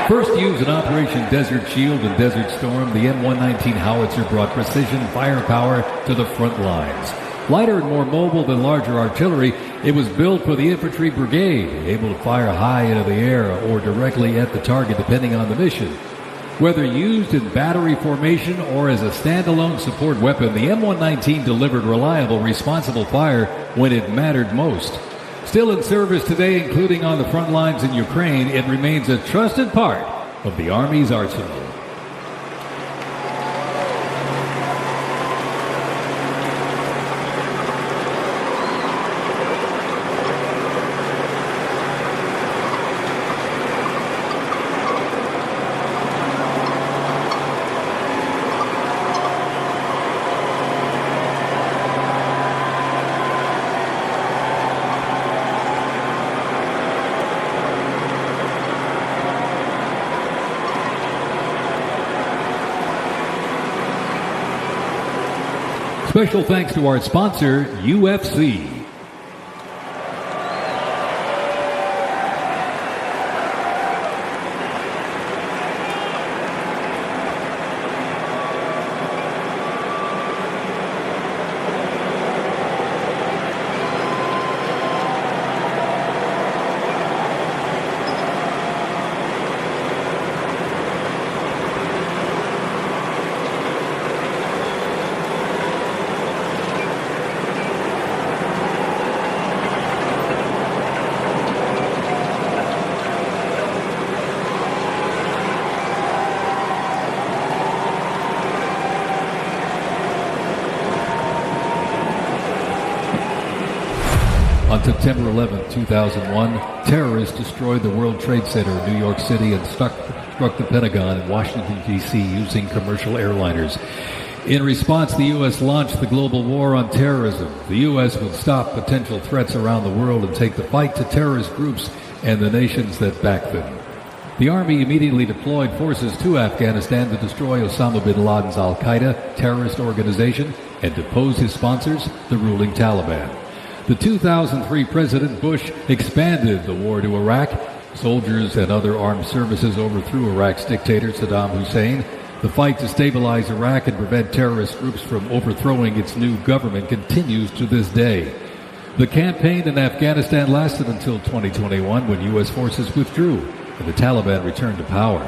First used in Operation Desert Shield and Desert Storm, the M119 howitzer brought precision firepower to the front lines. Lighter and more mobile than larger artillery, it was built for the infantry brigade, able to fire high into the air or directly at the target depending on the mission. Whether used in battery formation or as a standalone support weapon, the M119 delivered reliable, responsible fire when it mattered most. Still in service today, including on the front lines in Ukraine, it remains a trusted part of the Army's arsenal. Special thanks to our sponsor, UFC. September 11, 2001, terrorists destroyed the World Trade Center in New York City and struck the Pentagon in Washington, D.C. using commercial airliners. In response, the U.S. launched the global war on terrorism. The U.S. would stop potential threats around the world and take the fight to terrorist groups and the nations that back them. The Army immediately deployed forces to Afghanistan to destroy Osama bin Laden's al-Qaeda terrorist organization and depose his sponsors, the ruling Taliban. The 2003 President Bush expanded the war to Iraq. Soldiers and other armed services overthrew Iraq's dictator Saddam Hussein. The fight to stabilize Iraq and prevent terrorist groups from overthrowing its new government continues to this day. The campaign in Afghanistan lasted until 2021 when U.S. forces withdrew and the Taliban returned to power.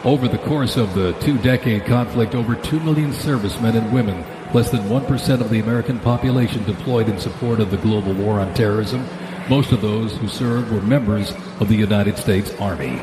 Over the course of the two-decade conflict, over 2 million servicemen and women, less than 1% of the American population, deployed in support of the global war on terrorism. Most of those who served were members of the United States Army.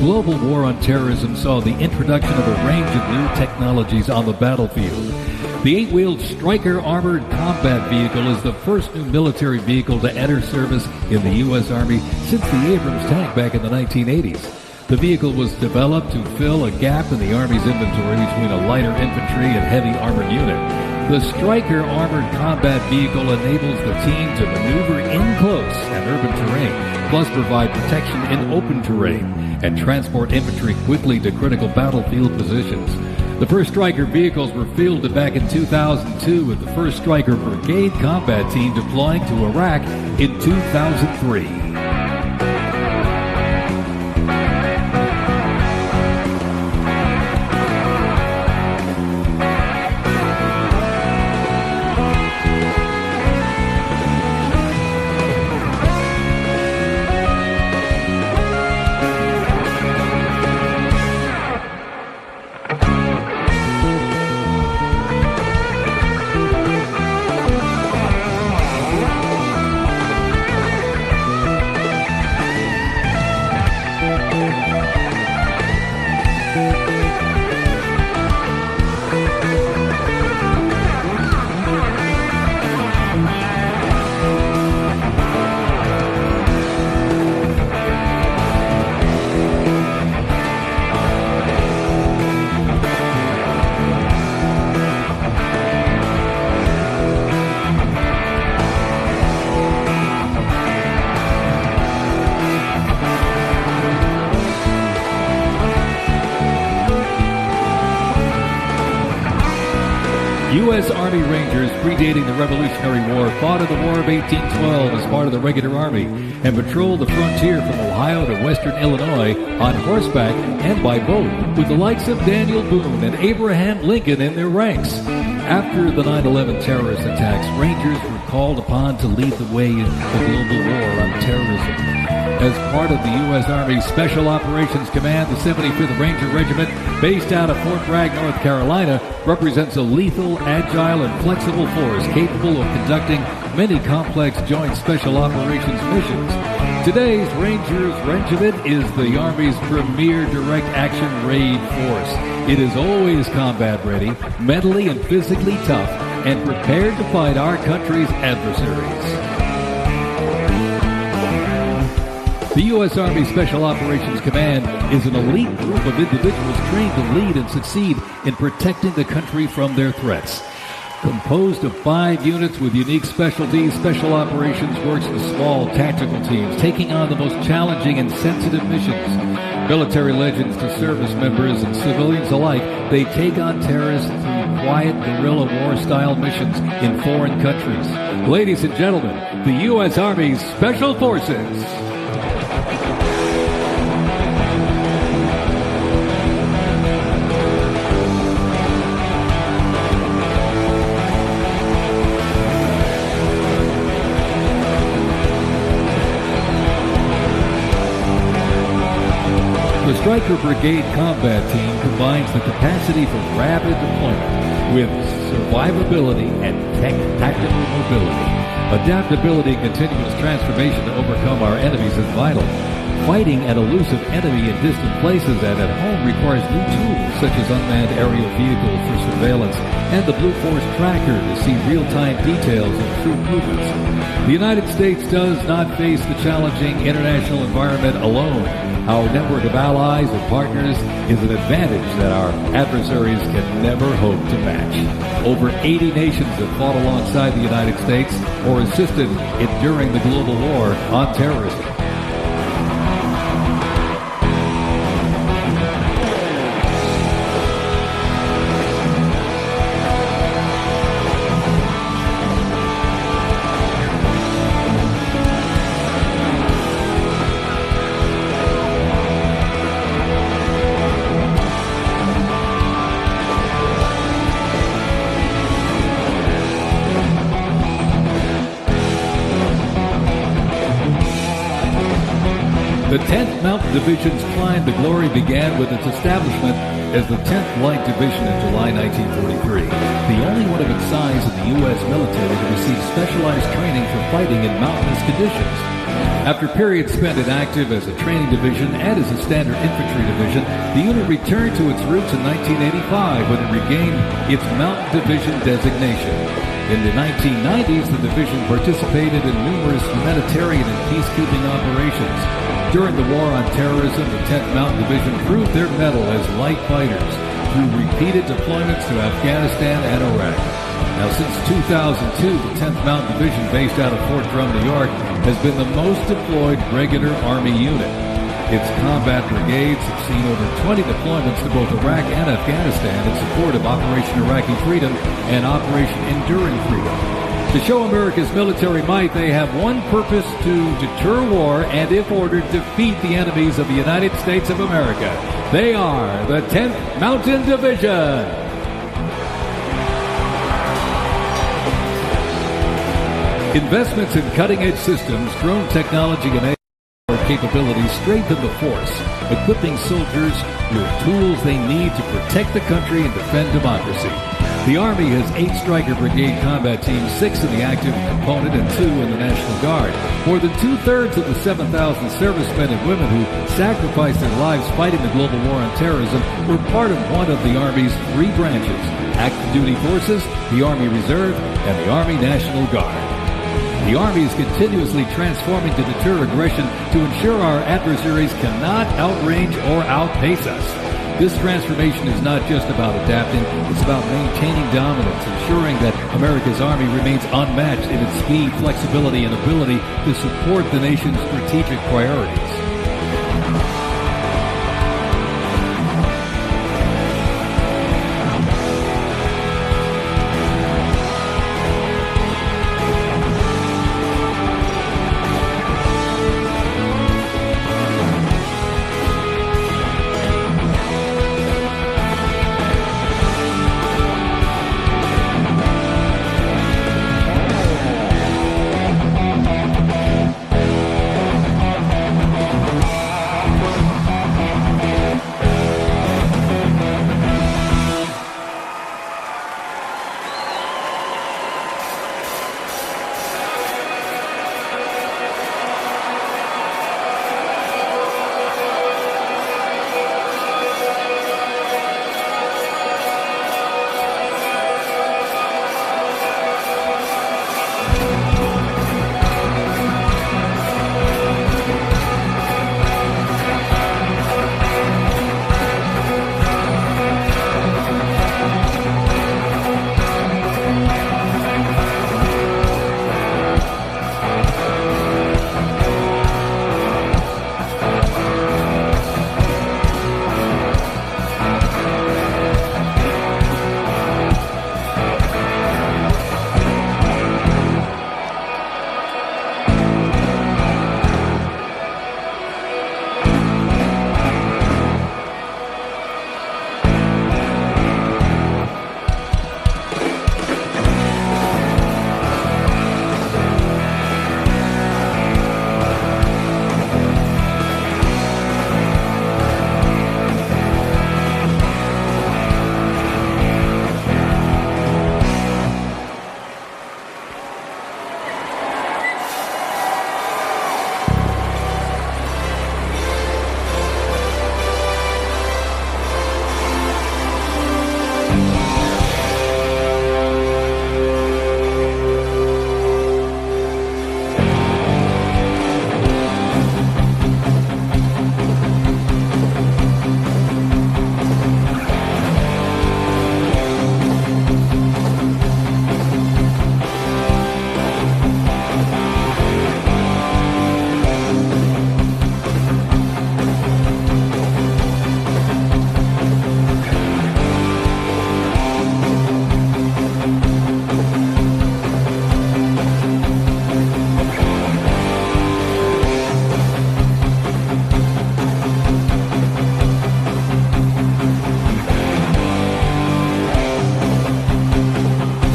global war on terrorism saw the introduction of a range of new technologies on the battlefield. The 8-wheeled Stryker Armored Combat Vehicle is the first new military vehicle to enter service in the U.S. Army since the Abrams tank back in the 1980s. The vehicle was developed to fill a gap in the Army's inventory between a lighter infantry and heavy armored unit. The Stryker Armored Combat Vehicle enables the team to maneuver in close and urban terrain, plus provide protection in open terrain and transport infantry quickly to critical battlefield positions. The first Stryker vehicles were fielded back in 2002 with the 1st Stryker Brigade combat team deploying to Iraq in 2003. U.S. Army Rangers, predating the Revolutionary War, fought in the War of 1812 as part of the regular Army and patrolled the frontier from Ohio to western Illinois on horseback and by boat, with the likes of Daniel Boone and Abraham Lincoln in their ranks. After the 9/11 terrorist attacks, Rangers were called upon to lead the way in the global war on terrorism. As part of the U.S. Army Special Operations Command, the 75th Ranger Regiment, based out of Fort Bragg, North Carolina, represents a lethal, agile, and flexible force capable of conducting many complex joint special operations missions. Today's Rangers Regiment is the Army's premier direct action raid force. It is always combat ready, mentally and physically tough, and prepared to fight our country's adversaries. The U.S. Army Special Operations Command is an elite group of individuals trained to lead and succeed in protecting the country from their threats. Composed of 5 units with unique specialties, Special Operations works with small tactical teams, taking on the most challenging and sensitive missions. Military legends to service members and civilians alike, they take on terrorists through quiet guerrilla war-style missions in foreign countries. Ladies and gentlemen, the U.S. Army's Special Forces. The Stryker Brigade Combat Team combines the capacity for rapid deployment with survivability and tactical mobility. Adaptability and continuous transformation to overcome our enemies is vital. Fighting an elusive enemy in distant places and at home requires new tools such as unmanned aerial vehicles for surveillance and the Blue Force Tracker to see real-time details of troop movements. The United States does not face the challenging international environment alone. Our network of allies and partners is an advantage that our adversaries can never hope to match. Over 80 nations have fought alongside the United States or assisted in during the global war on terrorism. The 10th Mountain Division's climb to glory began with its establishment as the 10th Light Division in July 1943, the only one of its size in the U.S. military to receive specialized training for fighting in mountainous conditions. After periods spent inactive as a training division and as a standard infantry division, the unit returned to its roots in 1985 when it regained its Mountain Division designation. In the 1990s, the division participated in numerous humanitarian and peacekeeping operations. During the War on Terrorism, the 10th Mountain Division proved their mettle as light fighters through repeated deployments to Afghanistan and Iraq. Now, since 2002, the 10th Mountain Division, based out of Fort Drum, New York, has been the most deployed regular Army unit. Its combat brigades have seen over 20 deployments to both Iraq and Afghanistan in support of Operation Iraqi Freedom and Operation Enduring Freedom. To show America's military might, they have one purpose: to deter war and, if ordered, defeat the enemies of the United States of America. They are the 10th Mountain Division. Investments in cutting-edge systems, drone technology, and AI capabilities strengthen the force, equipping soldiers with tools they need to protect the country and defend democracy. The Army has 8 Stryker Brigade combat teams, 6 in the active component and 2 in the National Guard. More than 2/3 of the 7,000 servicemen and women who sacrificed their lives fighting the global war on terrorism were part of one of the Army's 3 branches: active duty forces, the Army Reserve, and the Army National Guard. The Army is continuously transforming to deter aggression to ensure our adversaries cannot outrange or outpace us. This transformation is not just about adapting, it's about maintaining dominance, ensuring that America's Army remains unmatched in its speed, flexibility, and ability to support the nation's strategic priorities.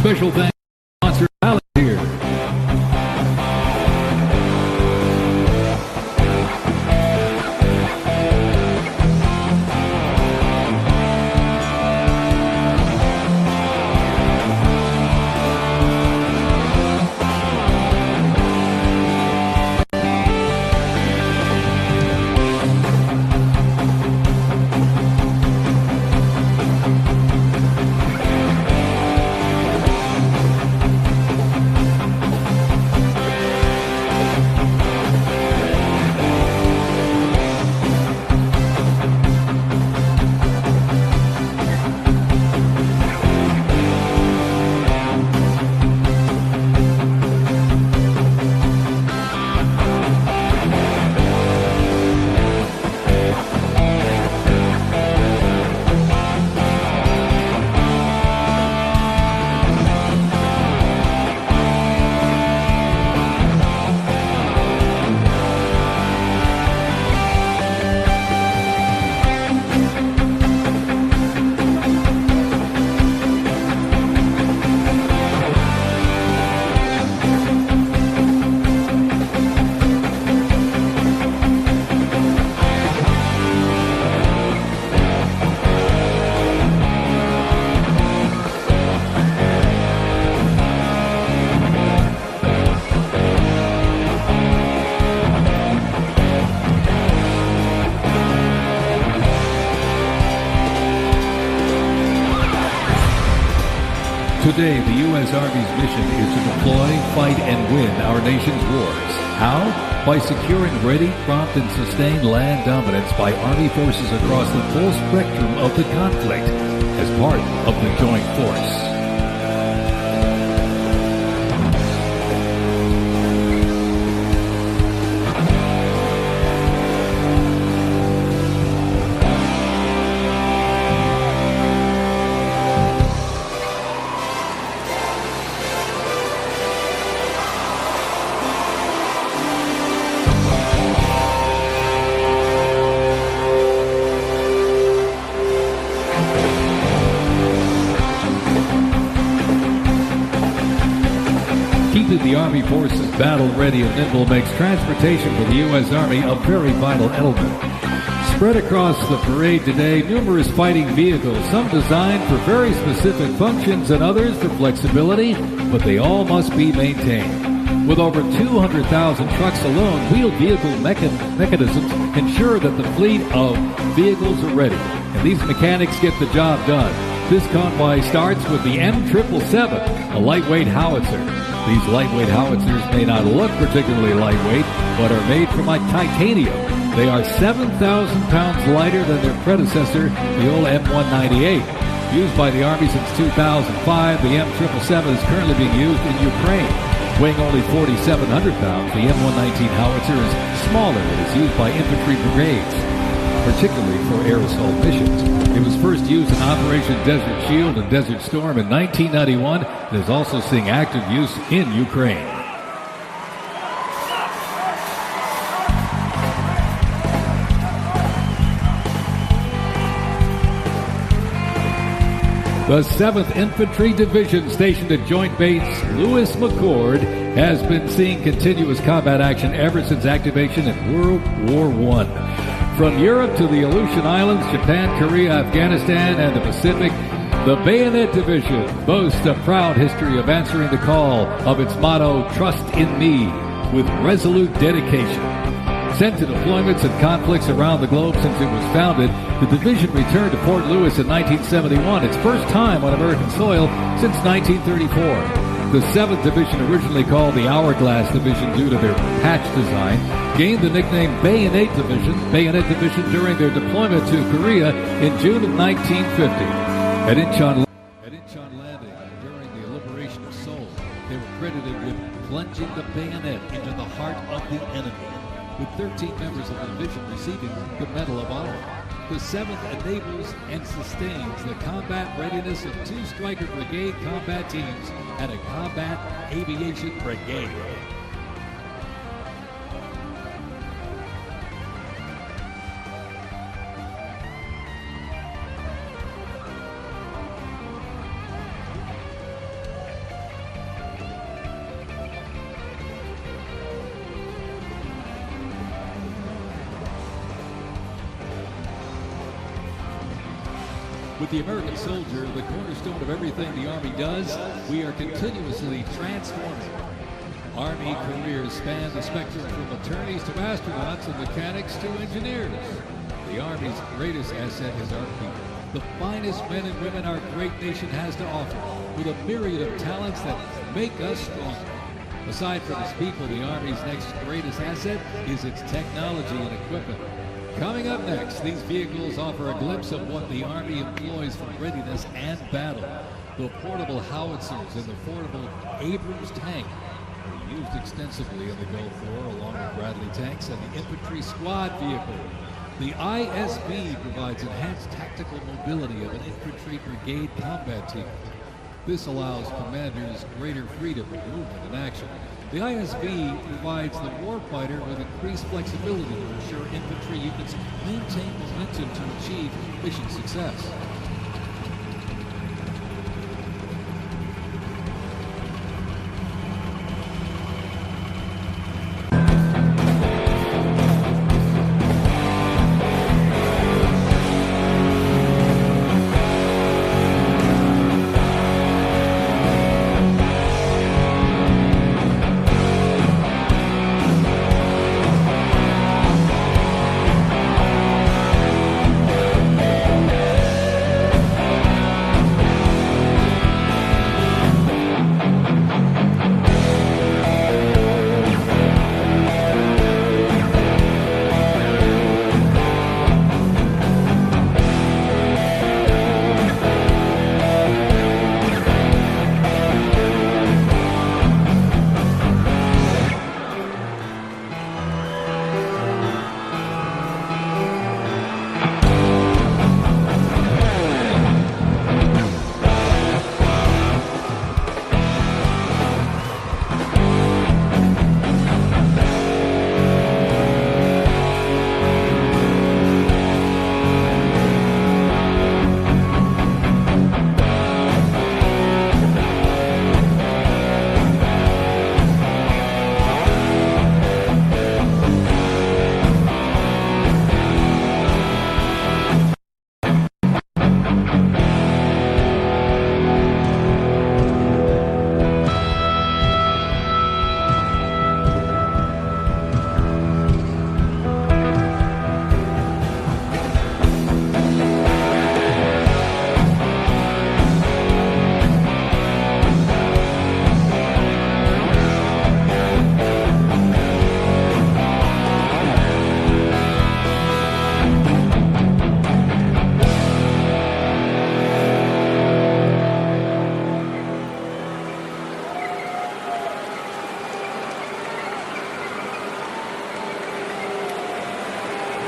Special thanks to sponsor Volunteer. Today, the U.S. Army's mission is to deploy, fight, and win our nation's wars. How? By securing ready, prompt, and sustained land dominance by Army forces across the full spectrum of the conflict as part of the joint force. The Army forces battle-ready and nimble makes transportation for the U.S. Army a very vital element. Spread across the parade today, numerous fighting vehicles, some designed for very specific functions and others for flexibility, but they all must be maintained. With over 200,000 trucks alone, wheeled vehicle mechanisms ensure that the fleet of vehicles are ready, and these mechanics get the job done. This convoy starts with the M777, a lightweight howitzer. These lightweight howitzers may not look particularly lightweight, but are made from titanium. They are 7,000 pounds lighter than their predecessor, the old M198. Used by the Army since 2005, the M777 is currently being used in Ukraine. Weighing only 4,700 pounds, the M119 howitzer is smaller and is used by infantry brigades, particularly for air assault missions. It was first used in Operation Desert Shield and Desert Storm in 1991 and is also seeing active use in Ukraine. The 7th Infantry Division, stationed at Joint Base Lewis McChord, has been seeing continuous combat action ever since activation in World War I. From Europe to the Aleutian Islands, Japan, Korea, Afghanistan, and the Pacific, the Bayonet Division boasts a proud history of answering the call of its motto, "Trust in Me," with resolute dedication. Sent to deployments and conflicts around the globe since it was founded, the division returned to Port Louis in 1971, its first time on American soil since 1934. The 7th Division, originally called the Hourglass Division due to their patch design, gained the nickname Bayonet Division during their deployment to Korea in June of 1950. At Incheon Landing during the liberation of Seoul, they were credited with plunging the bayonet into the heart of the enemy, with 13 members of the division receiving the Medal of Honor. The 7th enables and sustains the combat readiness of 2 Stryker Brigade combat teams and a combat aviation brigade. With the American soldier, the cornerstone of everything the Army does, we are continuously transforming. Army careers span the spectrum from attorneys to astronauts and mechanics to engineers. The Army's greatest asset is our people, the finest men and women our great nation has to offer, with a myriad of talents that make us stronger. Aside from its people, the Army's next greatest asset is its technology and equipment. Coming up next, these vehicles offer a glimpse of what the Army employs for readiness and battle. The portable howitzers and the portable Abrams tank are used extensively in the Gulf War, along with Bradley tanks and the infantry squad vehicle. The ISB provides enhanced tactical mobility of an infantry brigade combat team. This allows commanders greater freedom of movement and action. The ISB provides the warfighter with increased flexibility to ensure infantry units maintain momentum to achieve mission success.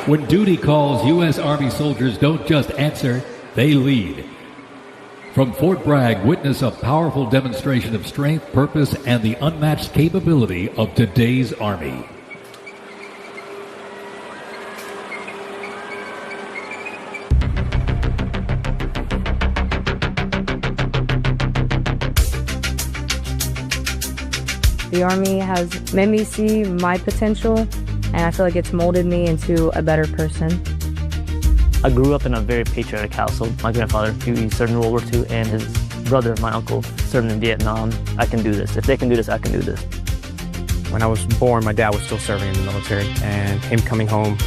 When duty calls, U.S. Army soldiers don't just answer, they lead. From Fort Bragg, witness a powerful demonstration of strength, purpose, and the unmatched capability of today's Army. The Army has made me see my potential, and I feel like it's molded me into a better person. I grew up in a very patriotic household. My grandfather, he served in World War II, and his brother, my uncle, served in Vietnam. I can do this. If they can do this, I can do this. When I was born, my dad was still serving in the military, and him coming home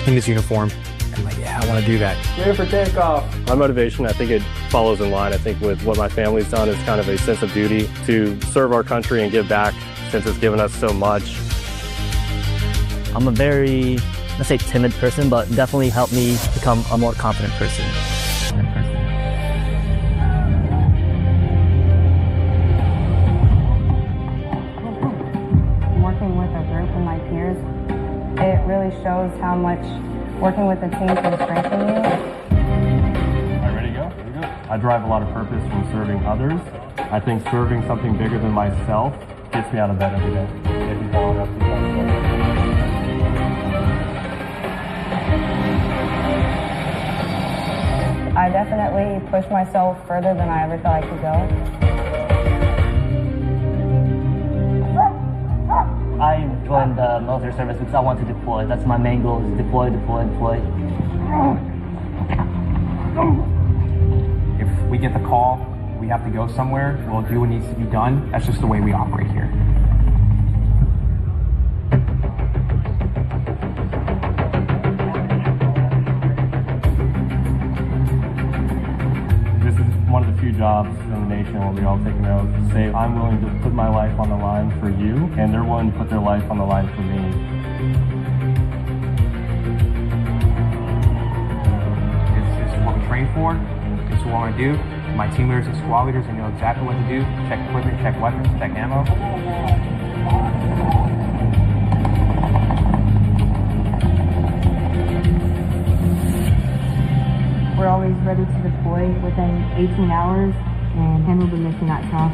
in his uniform, I'm like, yeah, I want to do that. Ready for takeoff. My motivation, I think it follows in line. I think with what my family's done is kind of a sense of duty to serve our country and give back since it's given us so much. I'm a very, let's say timid person, but definitely helped me become a more confident person. Working with a group of my peers, it really shows how much working with a team can strengthen you. All right, ready to go? Here we go. I derive a lot of purpose from serving others. I think serving something bigger than myself gets me out of bed every day. I definitely pushed myself further than I ever thought I could go. I joined the military service because I want to deploy. That's my main goal, is deploy, deploy, deploy. If we get the call, we have to go somewhere, we'll do what needs to be done. That's just the way we operate here. This is one of the few jobs in the nation where we all take an oath to say, I'm willing to put my life on the line for you, and they're willing to put their life on the line for me. This is what we train for. This is what I want to do. My team leaders and squad leaders, they know exactly what to do. Check equipment, check weapons, check ammo. We're always ready to deploy within 18 hours and handle the mission at top.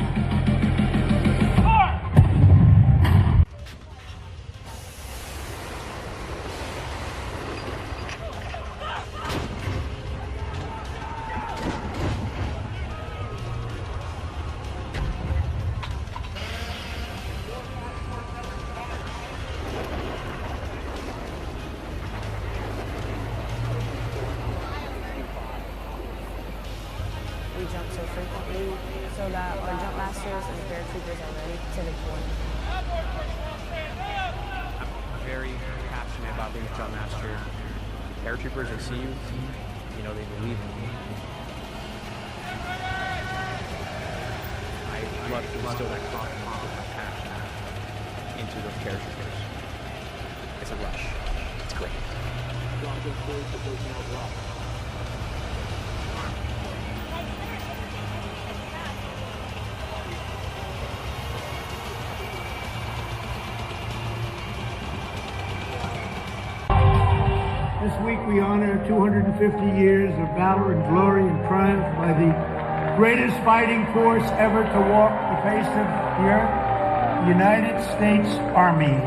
We jump so frequently so that our jump masters and paratroopers are ready to deploy. I'm very passionate about being a jump master. Paratroopers, they see you, you know, they believe in you. I love to instill that confidence and that passion into those paratroopers. It's a rush. It's great. This week we honor 250 years of valor and glory and triumph by the greatest fighting force ever to walk the face of the earth, the United States Army.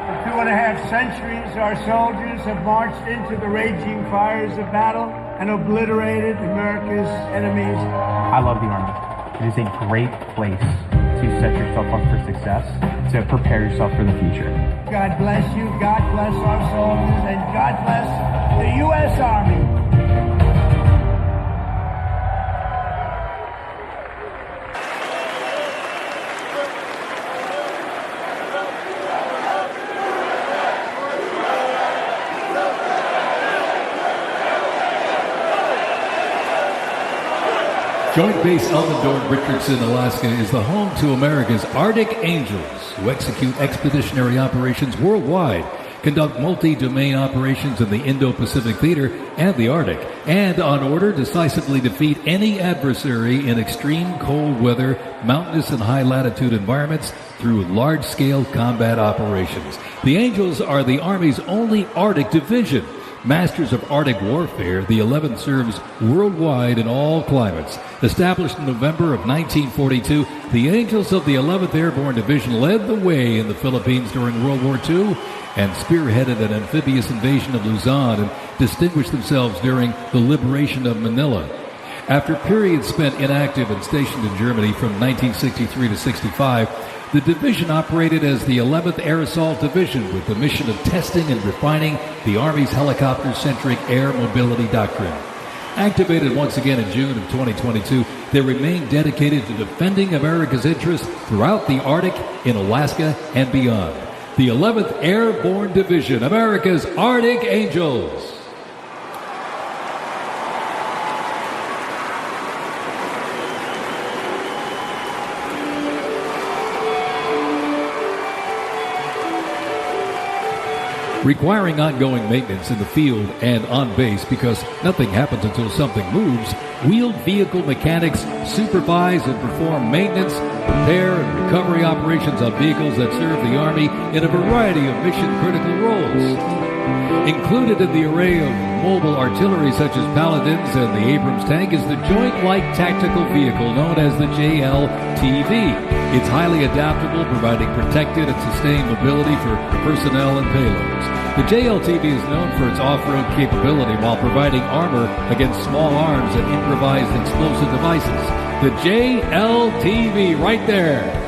For 2.5 centuries, our soldiers have marched into the raging fires of battle and obliterated America's enemies. I love the Army. It is a great place to set yourself up for success, to prepare yourself for the future. God bless you, God bless our soldiers, and God bless the U.S. Army. Joint Base Elmendorf-Richardson, Alaska is the home to America's Arctic Angels, who execute expeditionary operations worldwide, conduct multi-domain operations in the Indo-Pacific Theater and the Arctic, and on order decisively defeat any adversary in extreme cold weather, mountainous and high-latitude environments through large-scale combat operations. The Angels are the Army's only Arctic division. Masters of Arctic warfare, the 11th serves worldwide in all climates. Established in November of 1942, the Angels of the 11th Airborne Division led the way in the Philippines during World War II and spearheaded an amphibious invasion of Luzon and distinguished themselves during the liberation of Manila. After periods spent inactive and stationed in Germany from 1963 to 65, the division operated as the 11th Air Assault Division with the mission of testing and refining the Army's helicopter-centric air mobility doctrine. Activated once again in June of 2022, they remain dedicated to defending America's interests throughout the Arctic, in Alaska, and beyond. The 11th Airborne Division, America's Arctic Angels. Requiring ongoing maintenance in the field and on base because nothing happens until something moves, wheeled vehicle mechanics supervise and perform maintenance, repair, and recovery operations on vehicles that serve the Army in a variety of mission-critical roles. Included in the array of mobile artillery such as Paladins and the Abrams tank is the Joint Light Tactical Vehicle known as the JLTV. It's highly adaptable, providing protected and sustained mobility for personnel and payloads. The JLTV is known for its off-road capability while providing armor against small arms and improvised explosive devices. The JLTV right there.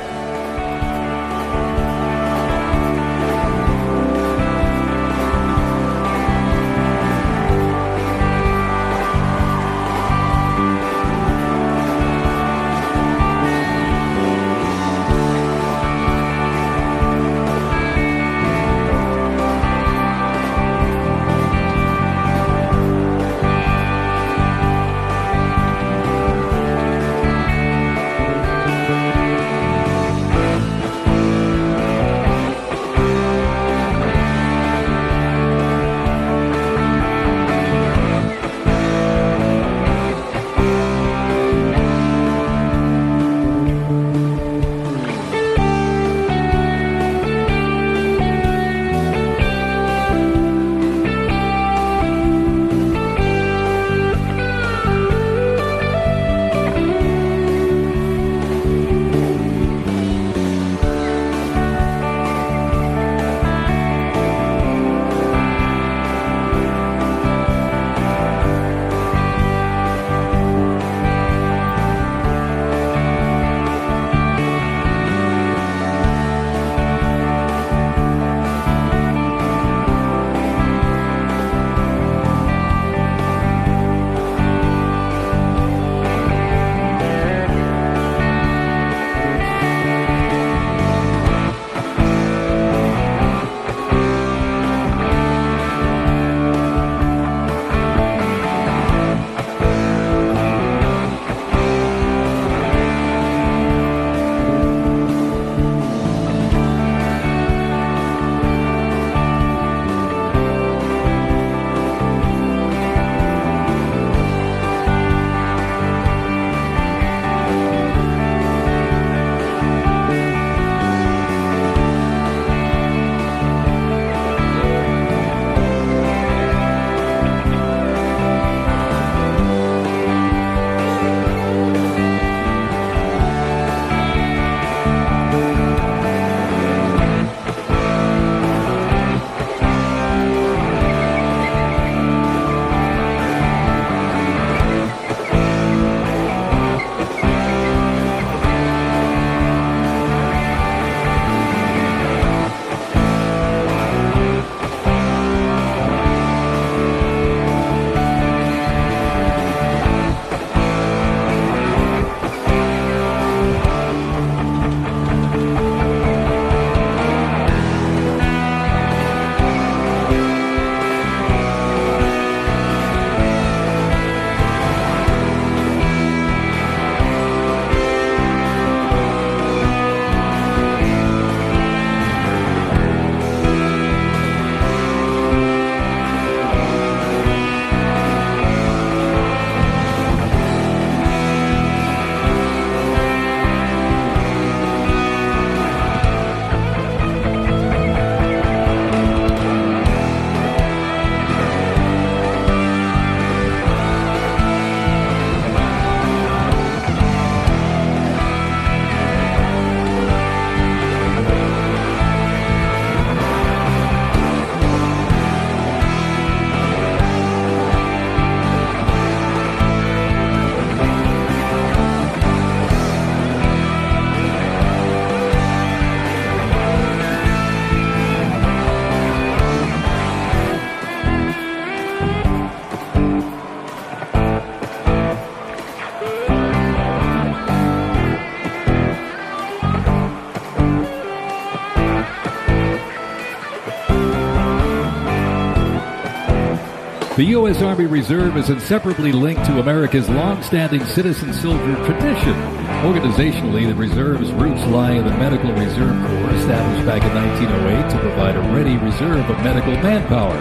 The U.S. Army Reserve is inseparably linked to America's long-standing citizen-soldier tradition. Organizationally, the Reserve's roots lie in the Medical Reserve Corps, established back in 1908 to provide a ready reserve of medical manpower.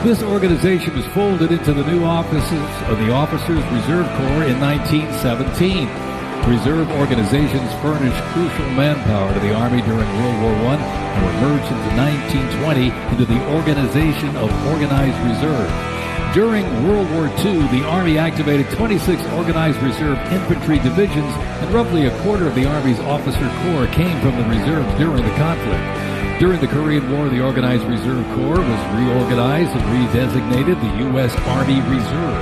This organization was folded into the new offices of the Officers Reserve Corps in 1917. Reserve organizations furnished crucial manpower to the Army during World War I and were merged into 1920 into the Organization of Organized Reserve. During World War II, the Army activated 26 Organized Reserve infantry divisions, and roughly a quarter of the Army's officer corps came from the reserves during the conflict. During the Korean War, the Organized Reserve Corps was reorganized and redesignated the U.S. Army Reserve.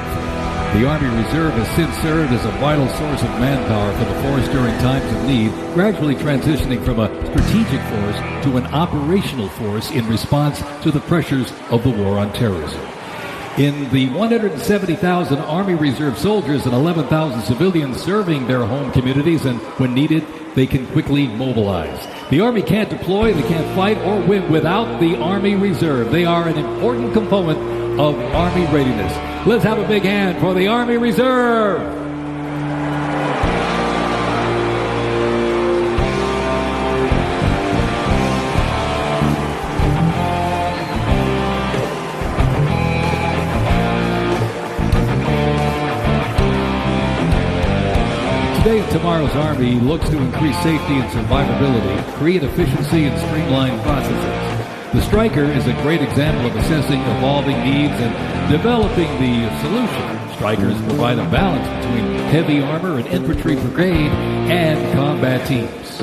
The Army Reserve has since served as a vital source of manpower for the force during times of need, gradually transitioning from a strategic force to an operational force in response to the pressures of the war on terrorism. In the 170,000 Army Reserve soldiers and 11,000 civilians serving their home communities, and when needed, they can quickly mobilize. The Army can't deploy, they can't fight or win without the Army Reserve. They are an important component of Army readiness. Let's have a big hand for the Army Reserve. Today and tomorrow's Army looks to increase safety and survivability, create efficiency, and streamline processes. The Stryker is a great example of assessing evolving needs and developing the solution. Strykers provide a balance between heavy armor and infantry brigade and combat teams.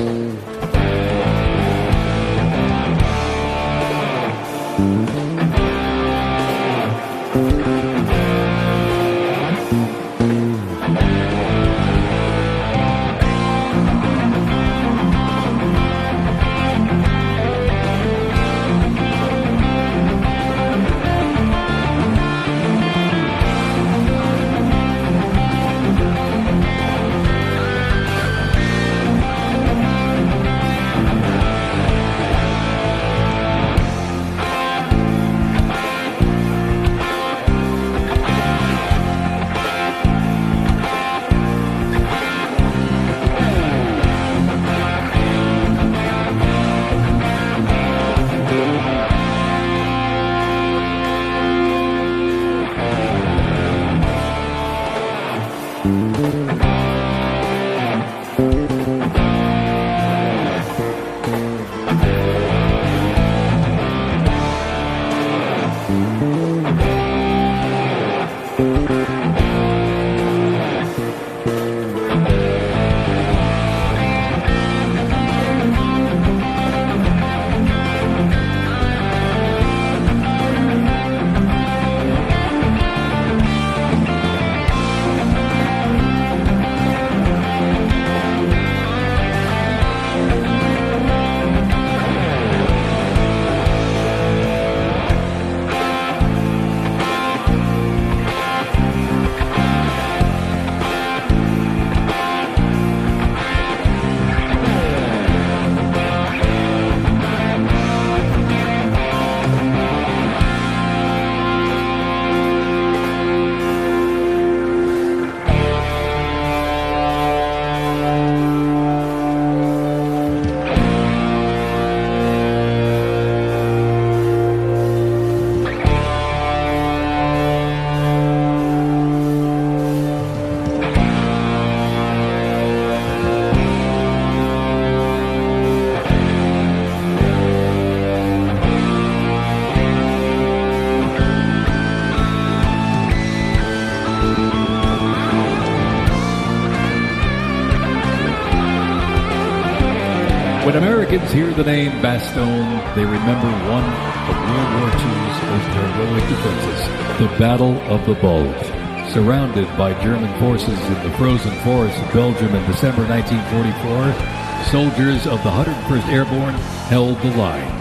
When Americans hear the name Bastogne, they remember one of World War II's most heroic defenses, the Battle of the Bulge. Surrounded by German forces in the frozen forests of Belgium in December 1944, soldiers of the 101st Airborne held the line.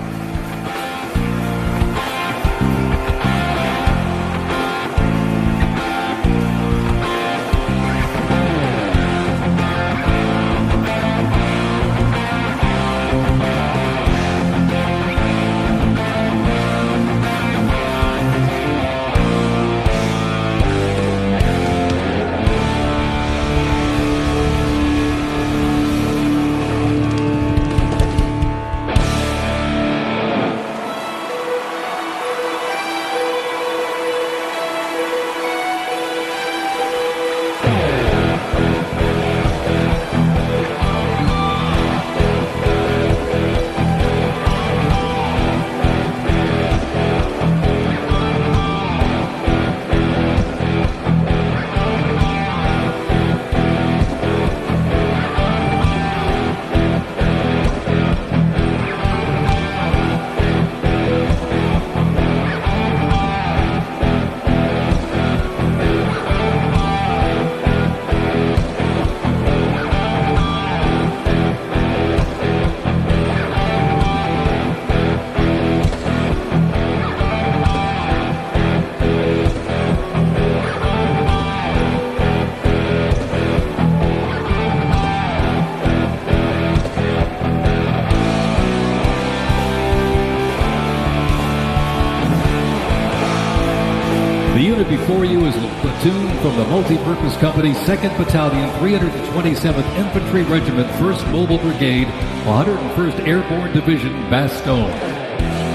Located before you is a platoon from the Multi-Purpose Company, 2nd Battalion, 327th Infantry Regiment, 1st Mobile Brigade, 101st Airborne Division, Bastogne.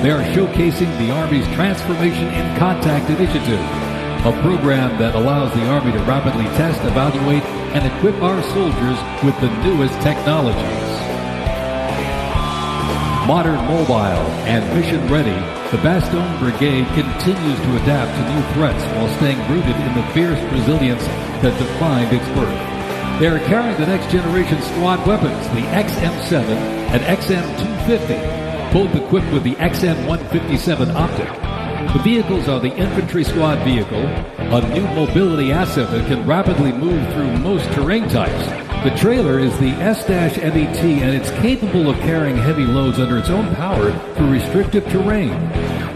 They are showcasing the Army's Transformation in Contact Initiative, a program that allows the Army to rapidly test, evaluate, and equip our soldiers with the newest technologies. Modern, mobile, and mission-ready, the Bastogne Brigade continues to adapt to new threats while staying rooted in the fierce resilience that defined its birth. They are carrying the next-generation squad weapons, the XM7 and XM250, both equipped with the XM157 optic. The vehicles are the infantry squad vehicle, a new mobility asset that can rapidly move through most terrain types. The trailer is the S-MET, and it's capable of carrying heavy loads under its own power through restrictive terrain.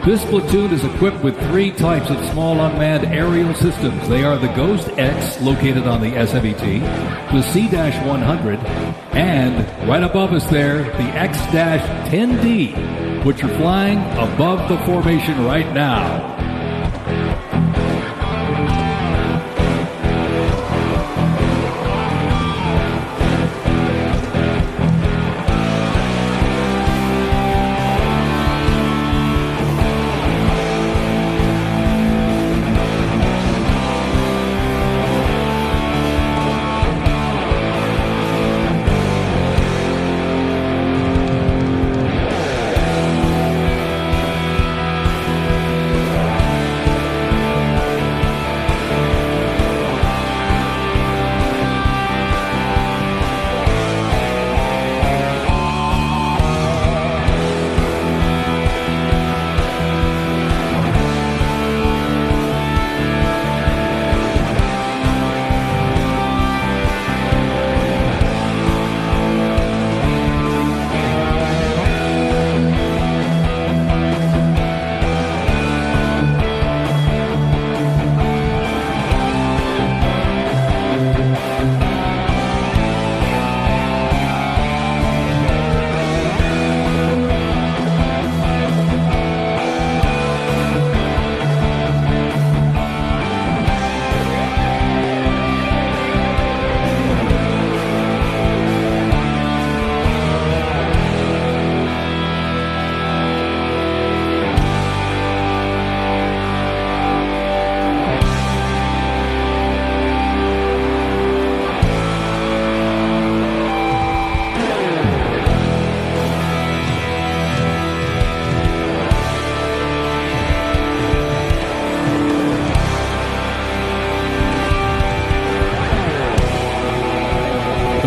This platoon is equipped with 3 types of small unmanned aerial systems. They are the Ghost X, located on the S-MET, the C-100, and right above us there, the X-10D, which are flying above the formation right now.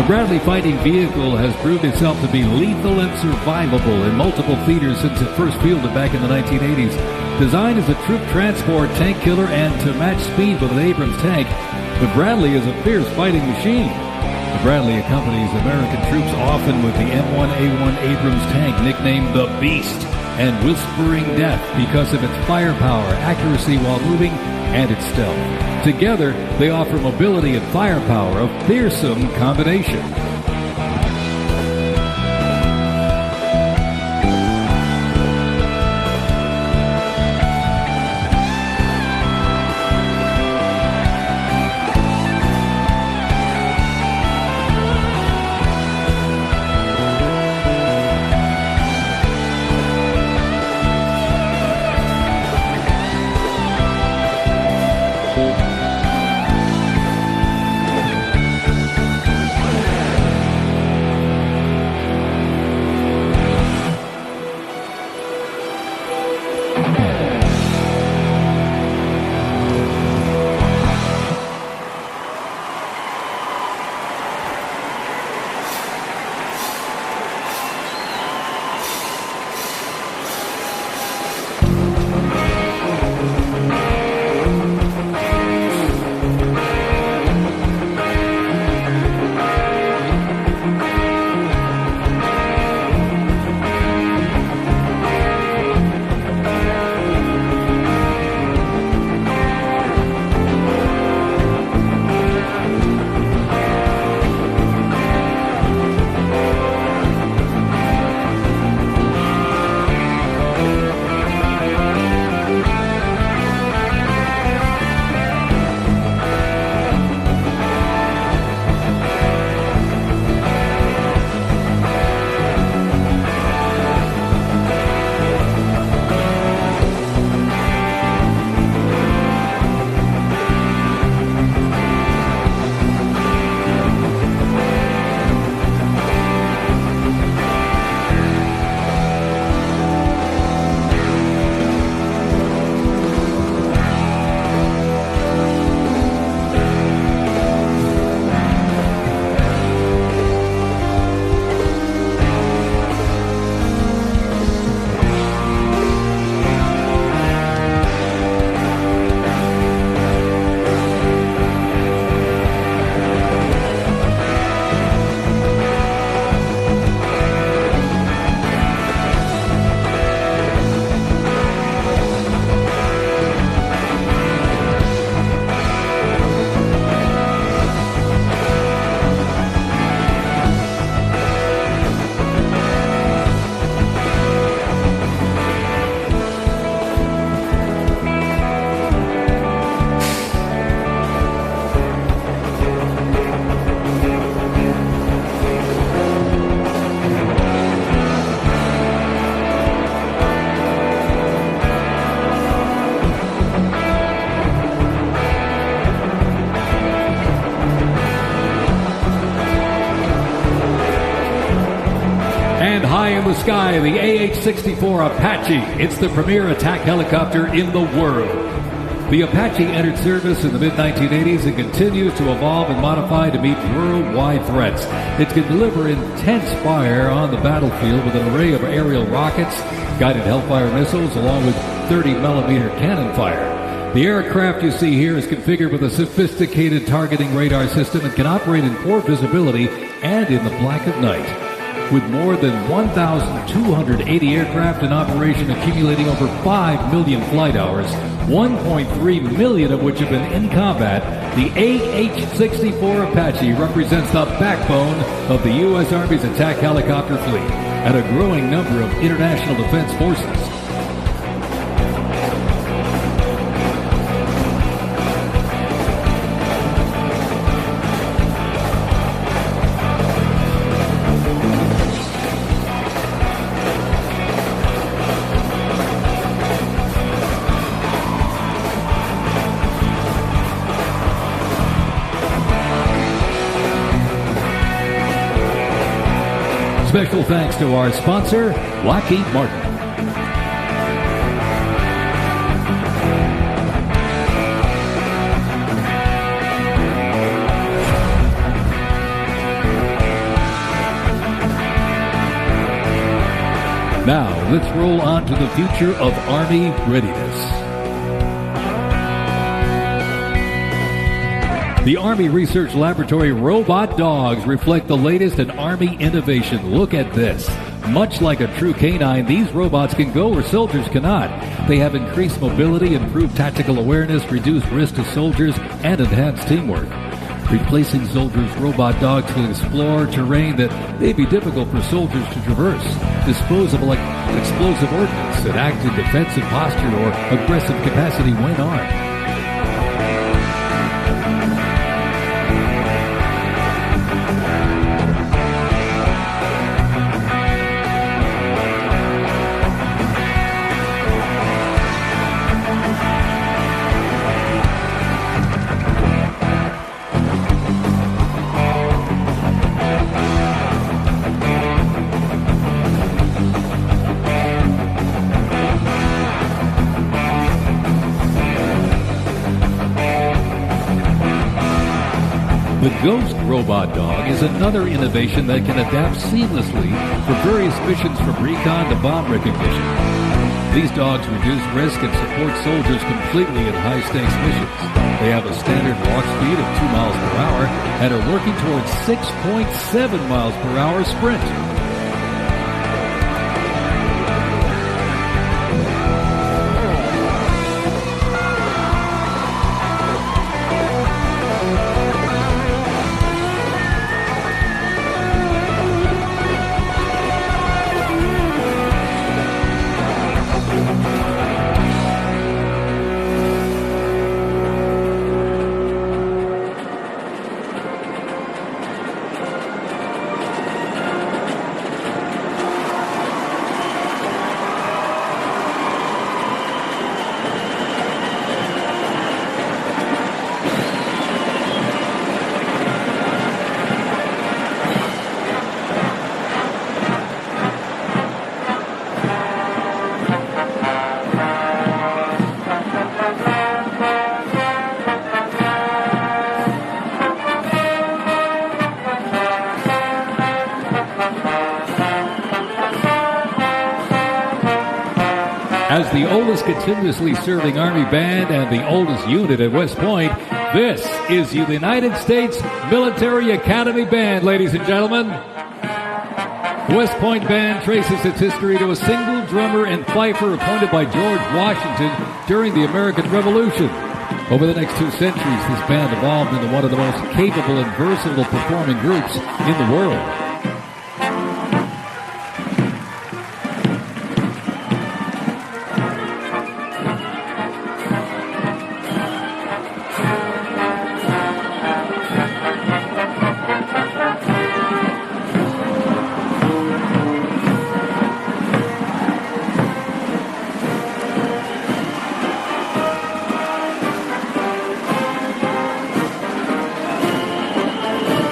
The Bradley fighting vehicle has proved itself to be lethal and survivable in multiple theaters since it first fielded back in the 1980s. Designed as a troop transport tank killer and to match speed with an Abrams tank, the Bradley is a fierce fighting machine. The Bradley accompanies American troops often with the M1A1 Abrams tank nicknamed the Beast and Whispering Death because of its firepower, accuracy while moving, and its stealth. Together, they offer mobility and firepower, a fearsome combination. high in the sky, the AH-64 Apache. It's the premier attack helicopter in the world. The Apache entered service in the mid-1980s and continues to evolve and modify to meet worldwide threats. It can deliver intense fire on the battlefield with an array of aerial rockets, guided Hellfire missiles, along with 30-millimeter cannon fire. The aircraft you see here is configured with a sophisticated targeting radar system and can operate in poor visibility and in the black of night. With more than 1,280 aircraft in operation accumulating over 5 million flight hours, 1.3 million of which have been in combat, the AH-64 Apache represents the backbone of the U.S. Army's attack helicopter fleet and a growing number of international defense forces. Special thanks to our sponsor, Lockheed Martin. Now, let's roll on to the future of Army readiness. The Army Research Laboratory robot dogs reflect the latest in Army innovation. Look at this. Much like a true canine, these robots can go where soldiers cannot. They have increased mobility, improved tactical awareness, reduced risk to soldiers, and enhanced teamwork. Replacing soldiers, robot dogs can explore terrain that may be difficult for soldiers to traverse, dispose of explosive ordnance, and act in defensive posture or aggressive capacity when armed. The Ghost robot dog is another innovation that can adapt seamlessly for various missions from recon to bomb recognition. These dogs reduce risk and support soldiers completely in high-stakes missions. They have a standard walk speed of 2 miles per hour and are working towards 6.7 miles per hour sprint. As the oldest continuously serving Army band and the oldest unit at West Point, this is the United States Military Academy Band, ladies and gentlemen. The West Point Band traces its history to a single drummer and fifer appointed by George Washington during the American Revolution. Over the next 2 centuries, this band evolved into one of the most capable and versatile performing groups in the world.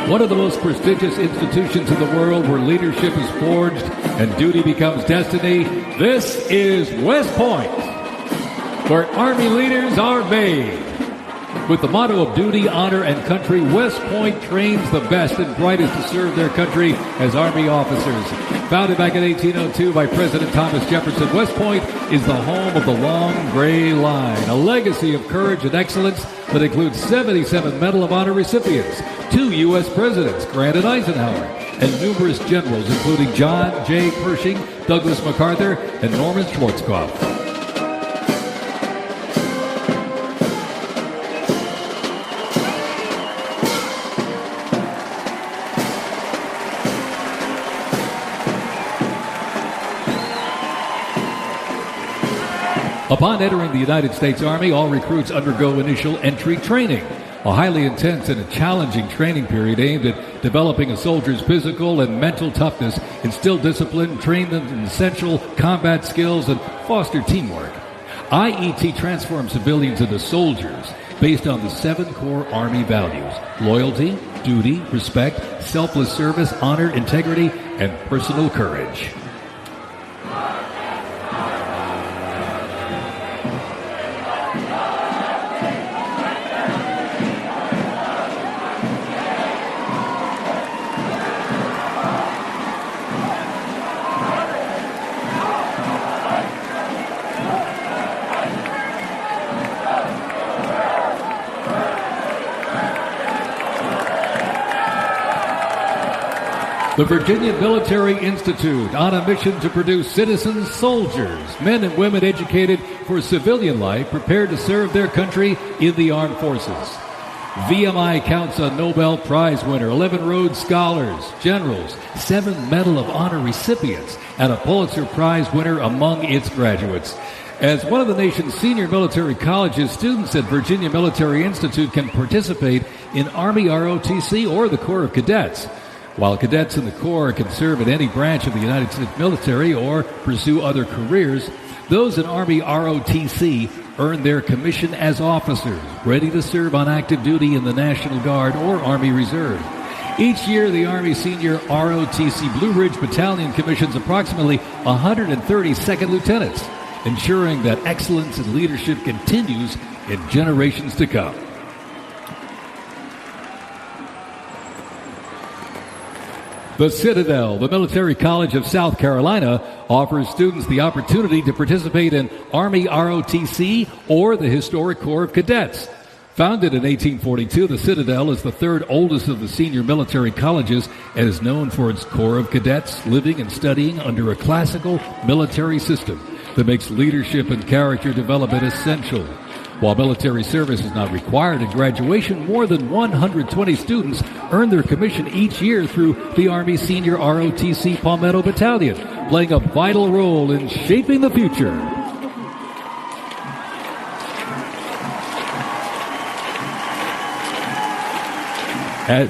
one of the most prestigious institutions in the world where leadership is forged and duty becomes destiny. This is West Point, where Army leaders are made. With the motto of duty, honor, and country, West Point trains the best and brightest to serve their country as Army officers. Founded back in 1802 by President Thomas Jefferson, West Point is the home of the Long Gray Line, a legacy of courage and excellence that includes 77 Medal of Honor recipients, 2 U.S. presidents, Grant and Eisenhower, and numerous generals, including John J. Pershing, Douglas MacArthur, and Norman Schwarzkopf. Upon entering the United States Army, all recruits undergo initial entry training, a highly intense and a challenging training period aimed at developing a soldier's physical and mental toughness, instill discipline, train them in essential combat skills, and foster teamwork. IET transforms civilians into soldiers based on the 7 core Army values: loyalty, duty, respect, selfless service, honor, integrity, and personal courage. The Virginia Military Institute, on a mission to produce citizen soldiers, men and women educated for civilian life, prepared to serve their country in the armed forces. VMI counts a Nobel Prize winner, 11 Rhodes Scholars, generals, 7 Medal of Honor recipients, and a Pulitzer Prize winner among its graduates. As one of the nation's senior military colleges, students at Virginia Military Institute can participate in Army ROTC or the Corps of Cadets. While cadets in the Corps can serve in any branch of the United States military or pursue other careers, those in Army ROTC earn their commission as officers, ready to serve on active duty in the National Guard or Army Reserve. Each year, the Army Senior ROTC Blue Ridge Battalion commissions approximately 130 second lieutenants, ensuring that excellence in leadership continues in generations to come. The Citadel, the Military College of South Carolina, offers students the opportunity to participate in Army ROTC or the Historic Corps of Cadets. Founded in 1842, the Citadel is the 3rd oldest of the senior military colleges and is known for its Corps of Cadets living and studying under a classical military system that makes leadership and character development essential. While military service is not required at graduation, more than 120 students earn their commission each year through the Army Senior ROTC Palmetto Battalion, playing a vital role in shaping the future. As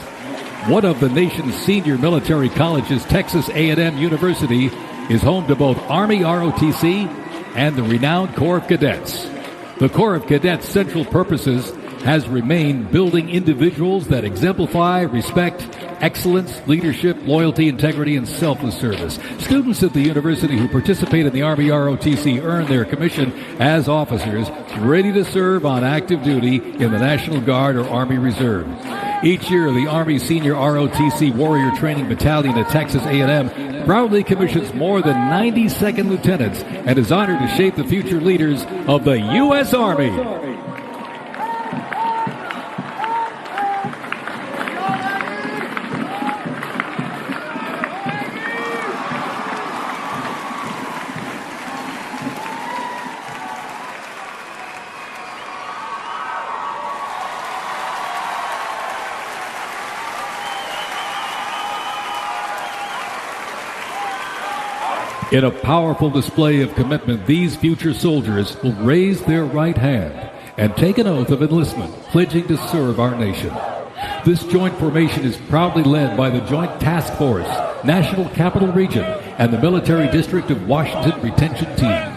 one of the nation's senior military colleges, Texas A&M University is home to both Army ROTC and the renowned Corps of Cadets. The Corps of Cadets' central purposes has remained building individuals that exemplify respect, excellence, leadership, loyalty, integrity, and selfless service. Students at the university who participate in the Army ROTC earn their commission as officers ready to serve on active duty in the National Guard or Army Reserve. Each year, the Army Senior ROTC Warrior Training Battalion at Texas A&M proudly commissions more than 90 second lieutenants and is honored to shape the future leaders of the U.S. Army. In a powerful display of commitment, these future soldiers will raise their right hand and take an oath of enlistment, pledging to serve our nation. This joint formation is proudly led by the Joint Task Force, National Capital Region, and the Military District of Washington Retention Team.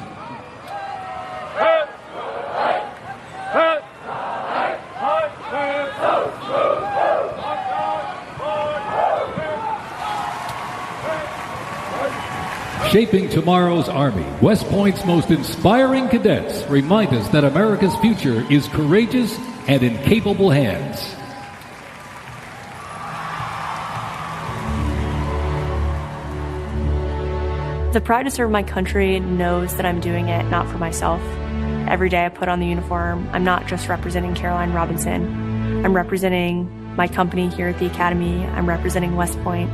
shaping tomorrow's Army. West Point's most inspiring cadets remind us that America's future is courageous and in capable hands. The pride to serve my country knows that I'm doing it not for myself. Every day I put on the uniform, I'm not just representing Caroline Robinson. I'm representing my company here at the Academy. I'm representing West Point.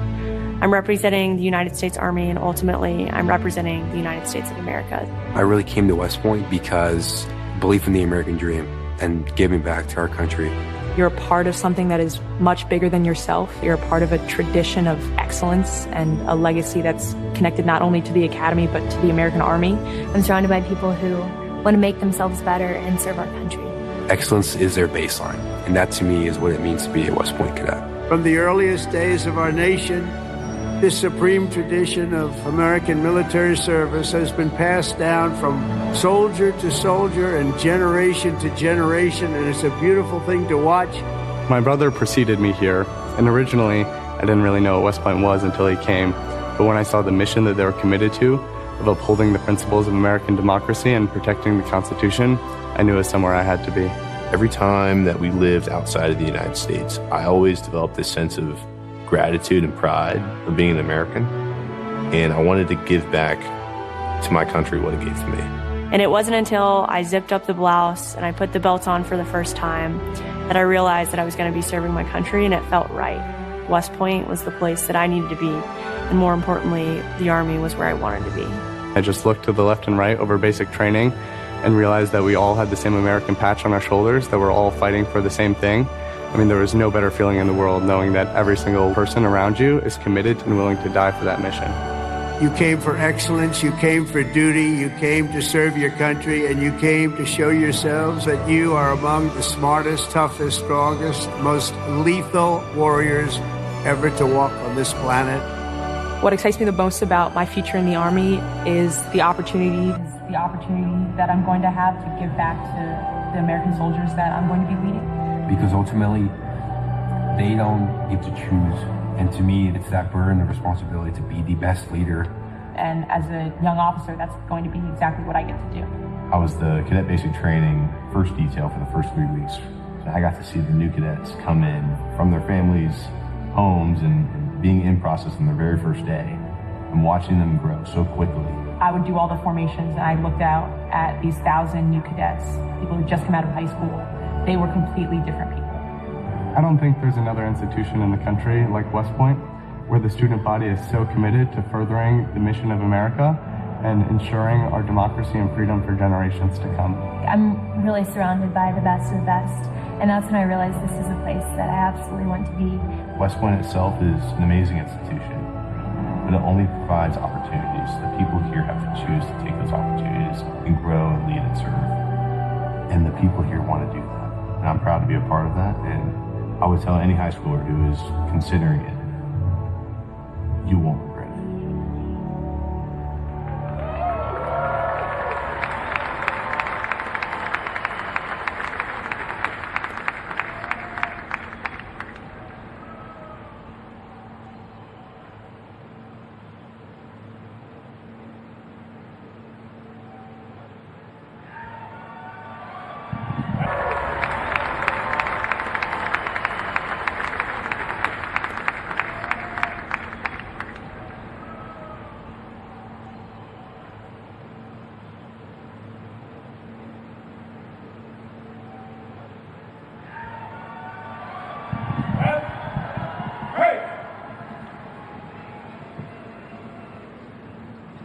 I'm representing the United States Army, and ultimately, I'm representing the United States of America. I really came to West Point because belief in the American dream and giving back to our country. You're a part of something that is much bigger than yourself. You're a part of a tradition of excellence and a legacy that's connected not only to the Academy, but to the American Army. I'm surrounded by people who want to make themselves better and serve our country. Excellence is their baseline, and that to me is what it means to be a West Point cadet. From the earliest days of our nation, this supreme tradition of American military service has been passed down from soldier to soldier and generation to generation, and it's a beautiful thing to watch. My brother preceded me here, and originally I didn't really know what West Point was until he came. But when I saw the mission that they were committed to, of upholding the principles of American democracy and protecting the Constitution, I knew it was somewhere I had to be. Every time that we lived outside of the United States, I always developed this sense of gratitude and pride of being an American, and I wanted to give back to my country what it gave to me. And it wasn't until I zipped up the blouse and I put the belt on for the first time that I realized that I was going to be serving my country, and it felt right. West Point was the place that I needed to be, and more importantly, the Army was where I wanted to be. I just looked to the left and right over basic training and realized that we all had the same American patch on our shoulders, that we're all fighting for the same thing. I mean, there was no better feeling in the world knowing that every single person around you is committed and willing to die for that mission. You came for excellence, you came for duty, you came to serve your country, and you came to show yourselves that you are among the smartest, toughest, strongest, most lethal warriors ever to walk on this planet. What excites me the most about my future in the Army is the opportunity that I'm going to have to give back to the American soldiers that I'm going to be leading. Because ultimately, they don't get to choose. And to me, it's that burden, the responsibility to be the best leader. And as a young officer, that's going to be exactly what I get to do. I was the cadet basic training first detail for the first 3 weeks. So I got to see the new cadets come in from their families' homes and being in process on their very first day and watching them grow so quickly. I would do all the formations, and I looked out at these 1,000 new cadets, people who just come out of high school. They were completely different people. I don't think there's another institution in the country like West Point where the student body is so committed to furthering the mission of America and ensuring our democracy and freedom for generations to come. I'm really surrounded by the best of the best, and that's when I realized this is a place that I absolutely want to be. West Point itself is an amazing institution, but it only provides opportunities. The people here have to choose to take those opportunities and grow and lead and serve. And the people here want to do that. And I'm proud to be a part of that, and I would tell any high schooler who is considering it, you won't regret it.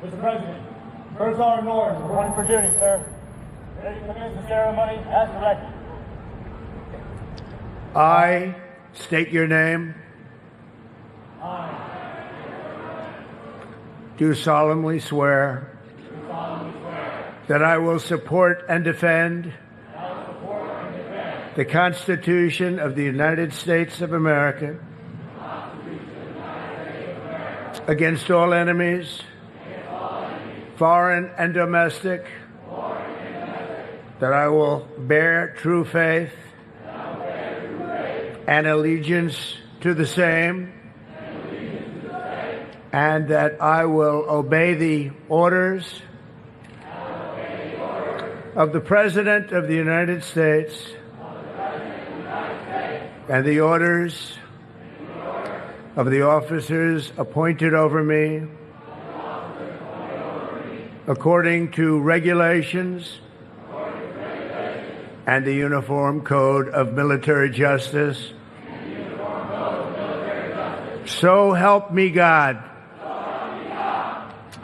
Mr. President, first sergeant Norris, reporting for duty, sir. Ready to commence the ceremony as directed. I state your name. Do solemnly swear that I will support and defend the Constitution of the United States of America against all enemies, foreign and domestic, that I will bear true faith and allegiance to the same and that I will obey the orders of the President of the United States and the orders of the officers appointed over me according to regulations and the Uniform Code of Military Justice. So help me God.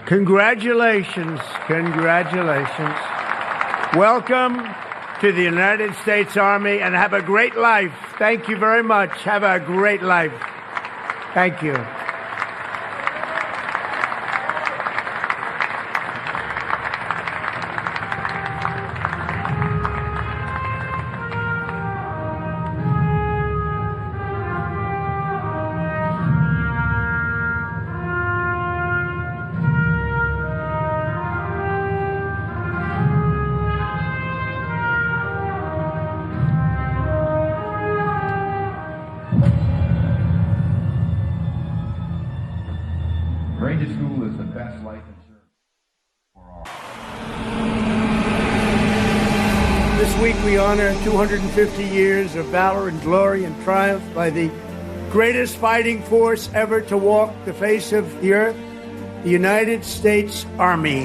Congratulations, congratulations. Welcome to the United States Army, and have a great life. Thank you very much. Have a great life. Thank you. Ranger School is the best life insurance for all. This week we honor 250 years of valor and glory and triumph by the greatest fighting force ever to walk the face of the earth, the United States Army.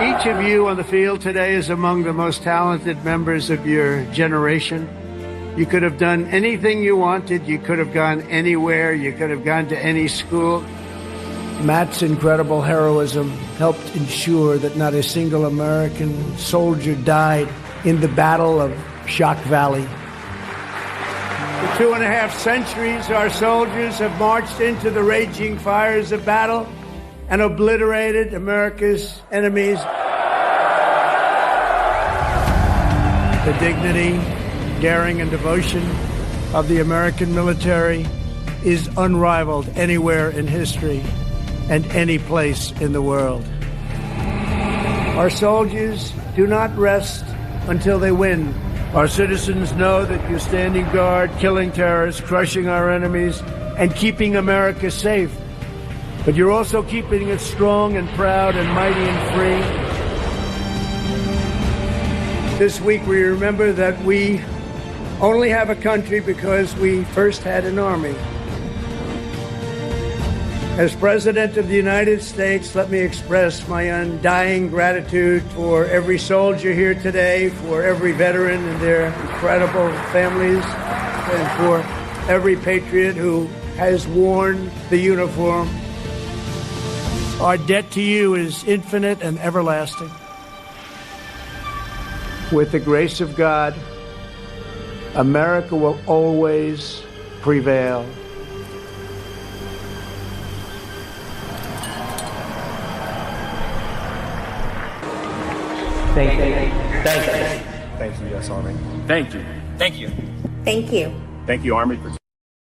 Each of you on the field today is among the most talented members of your generation. You could have done anything you wanted. You could have gone anywhere. You could have gone to any school. Matt's incredible heroism helped ensure that not a single American soldier died in the Battle of Shock Valley. For 2.5 centuries, our soldiers have marched into the raging fires of battle and obliterated America's enemies. The dignity, daring, and devotion of the American military is unrivaled anywhere in history and any place in the world. Our soldiers do not rest until they win. Our citizens know that you're standing guard, killing terrorists, crushing our enemies, and keeping America safe. But you're also keeping it strong and proud and mighty and free. This week we remember that we only have a country because we first had an army. As President of the United States, let me express my undying gratitude for every soldier here today, for every veteran and their incredible families, and for every patriot who has worn the uniform. Our debt to you is infinite and everlasting. With the grace of God, America will always prevail. Thank you. Thank you. Thank you, U.S. Army. Thank you. Thank you. Thank you. Thank you, Army, for 2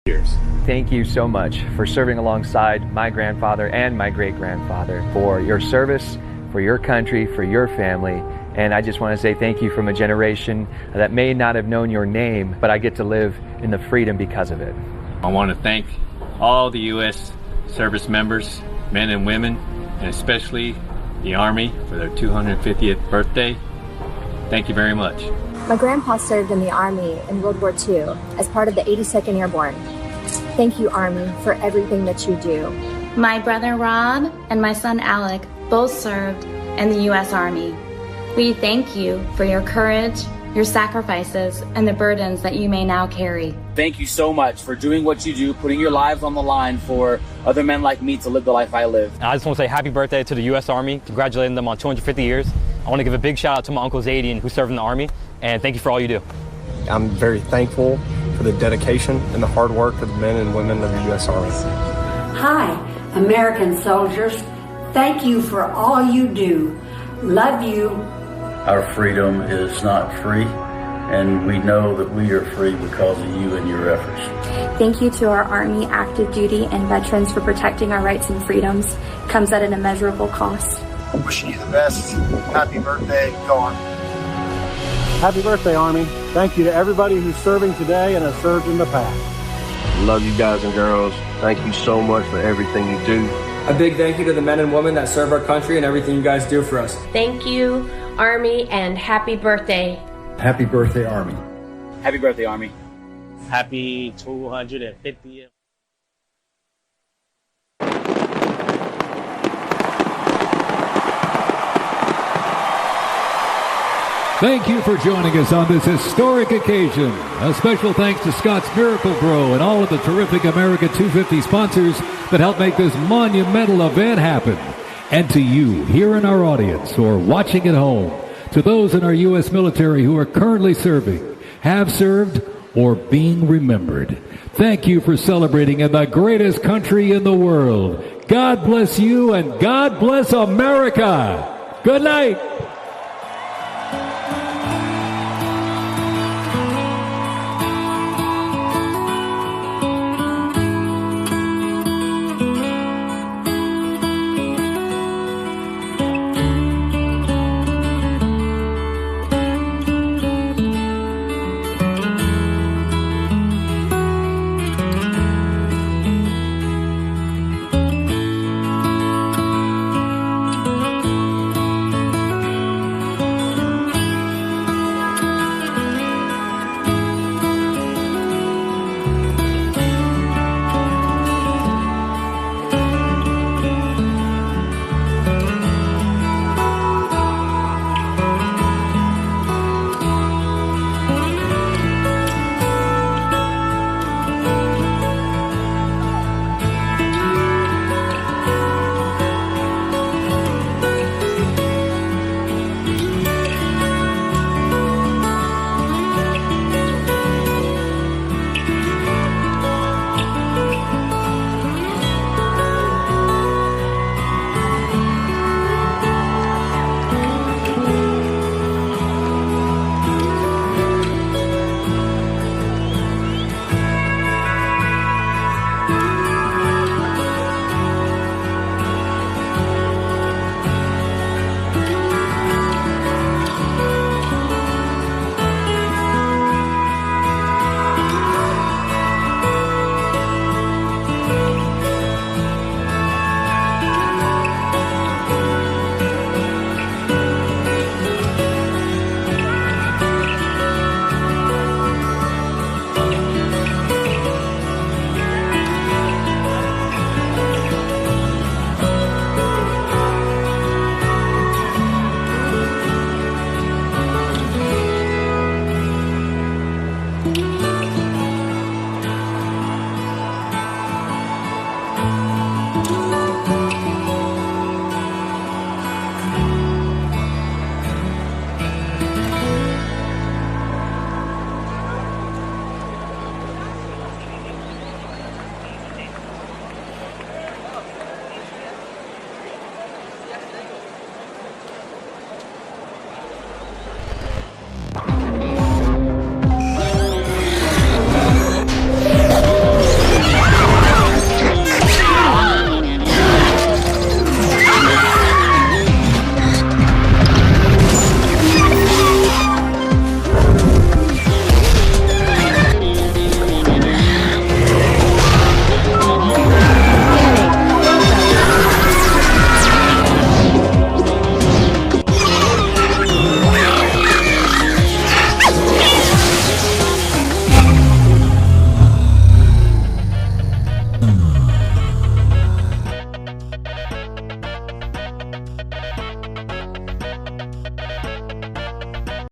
years. Thank you so much for serving alongside my grandfather and my great-grandfather, for your service, for your country, for your family. And I just want to say thank you from a generation that may not have known your name, but I get to live in the freedom because of it. I want to thank all the U.S. service members, men and women, and especially the Army for their 250th birthday. Thank you very much. My grandpa served in the Army in World War II as part of the 82nd Airborne. Thank you, Army, for everything that you do. My brother Rob and my son Alec both served in the U.S. Army. We thank you for your courage, your sacrifices, and the burdens that you may now carry. Thank you so much for doing what you do, putting your lives on the line for other men like me to live the life I live. I just want to say happy birthday to the U.S. Army, congratulating them on 250 years. I want to give a big shout out to my Uncle Zadian, who served in the Army, and thank you for all you do. I'm very thankful for the dedication and the hard work of the men and women of the U.S. Army. Hi, American soldiers. Thank you for all you do. Love you. Our freedom is not free, and we know that we are free because of you and your efforts. Thank you to our Army, active duty, and veterans for protecting our rights and freedoms. Comes at an immeasurable cost. I'm wishing you the best. Happy birthday. Go on. Happy birthday, Army. Thank you to everybody who's serving today and has served in the past. Love you guys and girls. Thank you so much for everything you do. A big thank you to the men and women that serve our country and everything you guys do for us. Thank you, Army, and happy birthday. Happy birthday, Army. Happy birthday, Army. Happy 250th. Thank you for joining us on this historic occasion. A special thanks to Scott's Miracle Grow and all of the terrific America 250 sponsors that helped make this monumental event happen. And to you here in our audience or watching at home, to those in our U.S. military who are currently serving, have served, or being remembered, thank you for celebrating in the greatest country in the world. God bless you and God bless America. Good night.